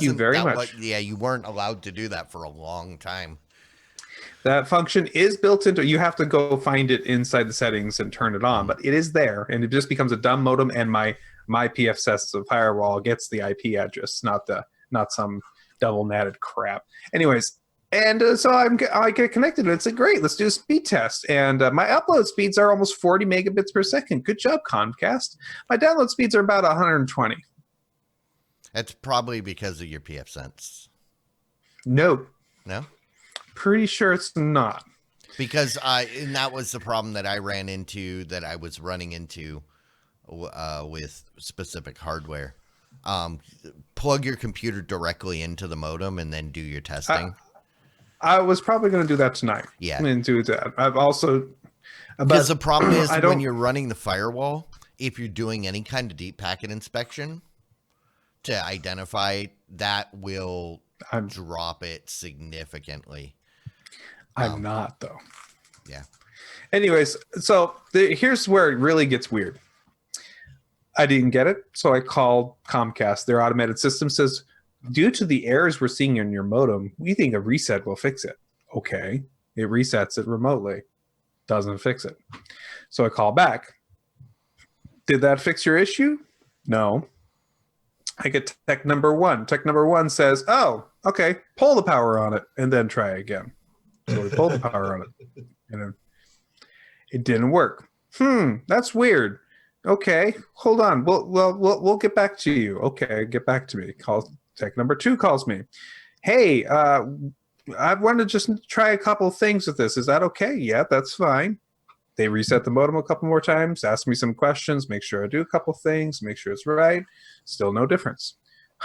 you very much. You weren't allowed to do that for a long time. That function is built into. You have to go find it inside the settings and turn it on, but it is there, and it just becomes a dumb modem. And my PFS firewall gets the IP address, not some double natted crap. Anyways, and so I get connected, and it's like, great, let's do a speed test. And my upload speeds are almost 40 megabits per second. Good job, Comcast. My download speeds are about 120. That's probably because of your PFSense. No. No? Pretty sure it's not. Because and that was the problem that I ran into, that I was running into with specific hardware. Plug your computer directly into the modem and then do your testing. I was probably going to do that tonight. Yeah. And do that. I've also... Because the problem is I when don't- you're running the firewall, if you're doing any kind of deep packet inspection to identify, that will drop it significantly. I'm not, though. Yeah. Anyways, so here's where it really gets weird. I didn't get it, so I called Comcast. Their automated system says, due to the errors we're seeing in your modem, we think a reset will fix it. Okay. It resets it remotely. Doesn't fix it. So I call back. Did that fix your issue? No. I get tech number 1. Tech number 1 says, oh, okay, pull the power on it and then try again. So we pulled the power on it. And it didn't work. That's weird. Okay, hold on. We'll get back to you. Okay, get back to me. Tech number 2 calls me. Hey, I want to just try a couple of things with this. Is that okay? Yeah, that's fine. They reset the modem a couple more times, ask me some questions, make sure I do a couple things, make sure it's right. Still no difference.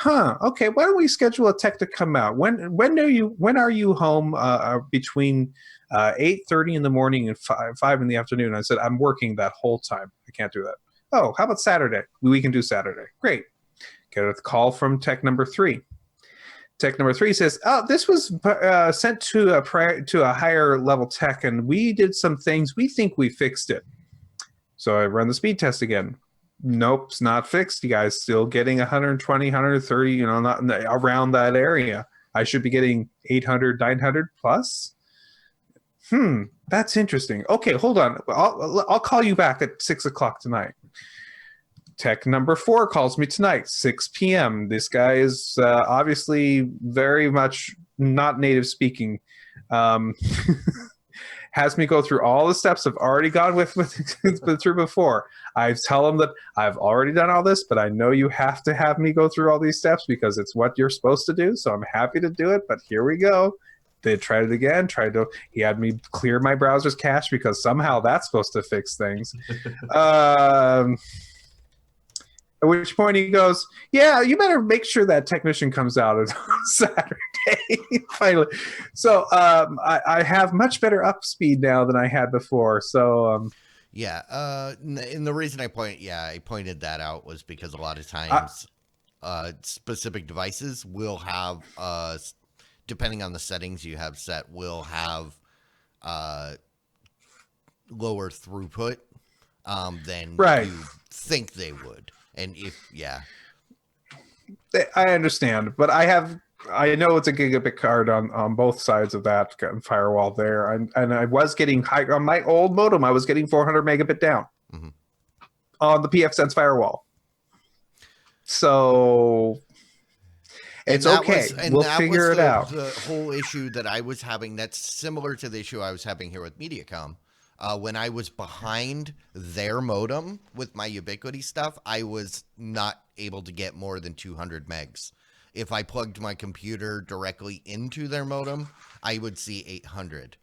Okay, why don't we schedule a tech to come out? When are you home between 8:30 in the morning and 5 in the afternoon? I said, I'm working that whole time. I can't do that. Oh, how about Saturday? We can do Saturday. Great. Get a call from tech number 3. Tech number 3 says, oh, this was sent to a higher level tech, and we did some things. We think we fixed it. So I run the speed test again. Nope, it's not fixed. You guys still getting 120, 130, not around that area. I should be getting 800, 900 plus. That's interesting. Okay, hold on. I'll call you back at 6 o'clock tonight. Tech number 4 calls me tonight, 6 p.m. This guy is obviously very much not native speaking. Has me go through all the steps I've already gone through before. I tell him that I've already done all this, but I know you have to have me go through all these steps because it's what you're supposed to do. So I'm happy to do it, but here we go. They tried it again. He had me clear my browser's cache because somehow that's supposed to fix things. At which point he goes, yeah, you better make sure that technician comes out on Saturday. Finally. So I have much better up speed now than I had before. So yeah. And the reason I pointed that out was because a lot of times specific devices will have, depending on the settings you have set, will have lower throughput than you think they would. And I understand, but I know it's a gigabit card on both sides of that firewall there, and I was getting high on my old modem. I was getting 400 megabit down on the PFSense firewall. So it's okay. We'll figure it out. The whole issue that I was having, that's similar to the issue I was having here with Mediacom. When I was behind their modem with my Ubiquity stuff, I was not able to get more than 200 megs. If I plugged my computer directly into their modem, I would see 800.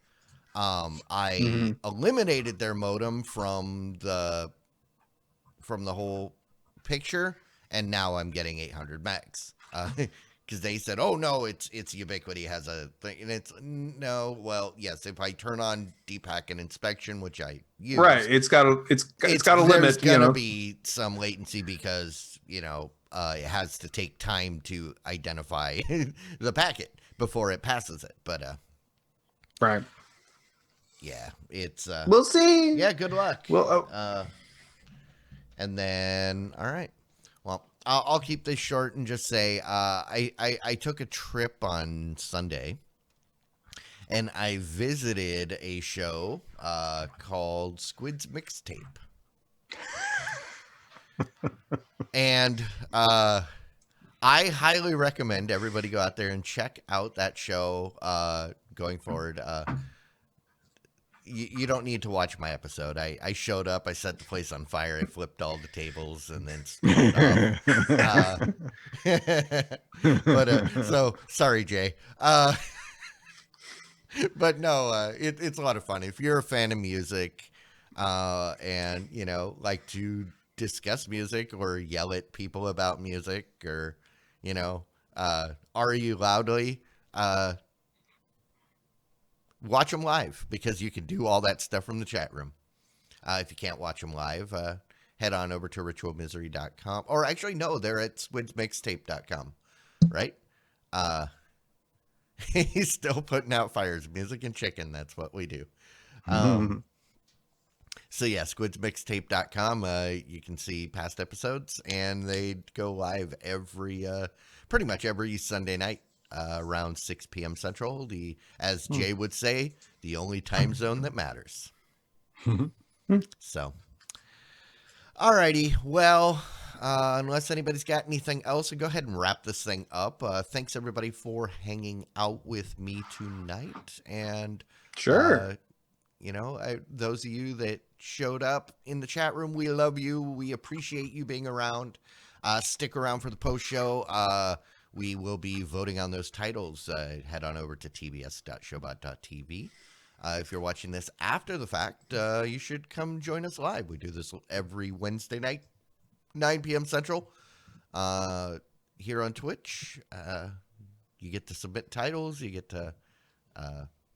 I eliminated their modem from the whole picture, and now I'm getting 800 megs. Because they said, "Oh no, it's Ubiquity has a thing," and it's no. Well, yes, if I turn on deep packet inspection, which I use, it's got a limit. There's gonna be some latency because it has to take time to identify the packet before it passes it. But yeah, it's we'll see. Yeah, good luck. Well, and then all right. Well, I'll keep this short and just say I took a trip on Sunday, and I visited a show called Squid's Mixtape. And I highly recommend everybody go out there and check out that show going forward. You don't need to watch my episode. I showed up, I set the place on fire, I flipped all the tables, and then but so sorry, Jay. But no, it's a lot of fun. If you're a fan of music, and like to discuss music or yell at people about music, or argue loudly, watch them live, because you can do all that stuff from the chat room. If you can't watch them live, head on over to ritualmisery.com, or actually no, they're at squidsmixtape.com, right? He's still putting out fires. Music and chicken, that's what we do. So yeah, squidsmixtape.com. You can see past episodes, and they go live pretty much every Sunday night around 6 p.m. Central. As Jay would say, the only time zone that matters. So, alrighty. Well, unless anybody's got anything else, I'll go ahead and wrap this thing up. Thanks everybody for hanging out with me tonight, and Sure. those of you that showed up in the chat room, we love you. We appreciate you being around. Stick around for the post show. We will be voting on those titles. Head on over to tvs.showbot.tv. If you're watching this after the fact, you should come join us live. We do this every Wednesday night, 9 p.m. Central, here on Twitch. You get to submit titles. You get to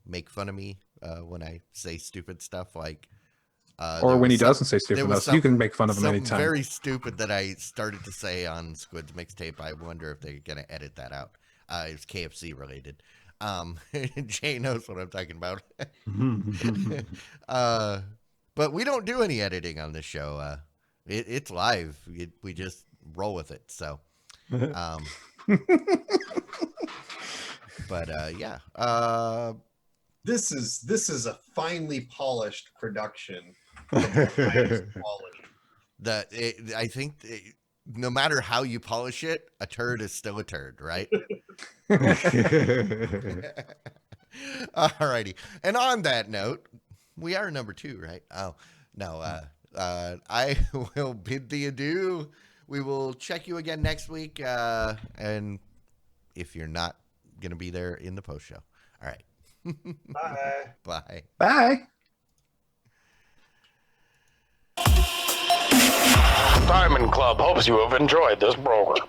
make fun of me when I say stupid stuff, like Or when he doesn't say stupid enough, you can make fun of him something anytime. very stupid that I started to say on Squid's mixtape. I wonder if they're going to edit that out. It's KFC related. Jay knows what I'm talking about. But we don't do any editing on this show. It's live. We just roll with it. So, but yeah. This is a finely polished production of the highest quality. I think no matter how you polish it, a turd is still a turd, right? Alrighty. And on that note, we are number 2, right? Oh, no. I will bid thee adieu. We will check you again next week. And if you're not going to be there in the post show. All right. Bye. Bye. Bye. Diamond Club hopes you have enjoyed this program.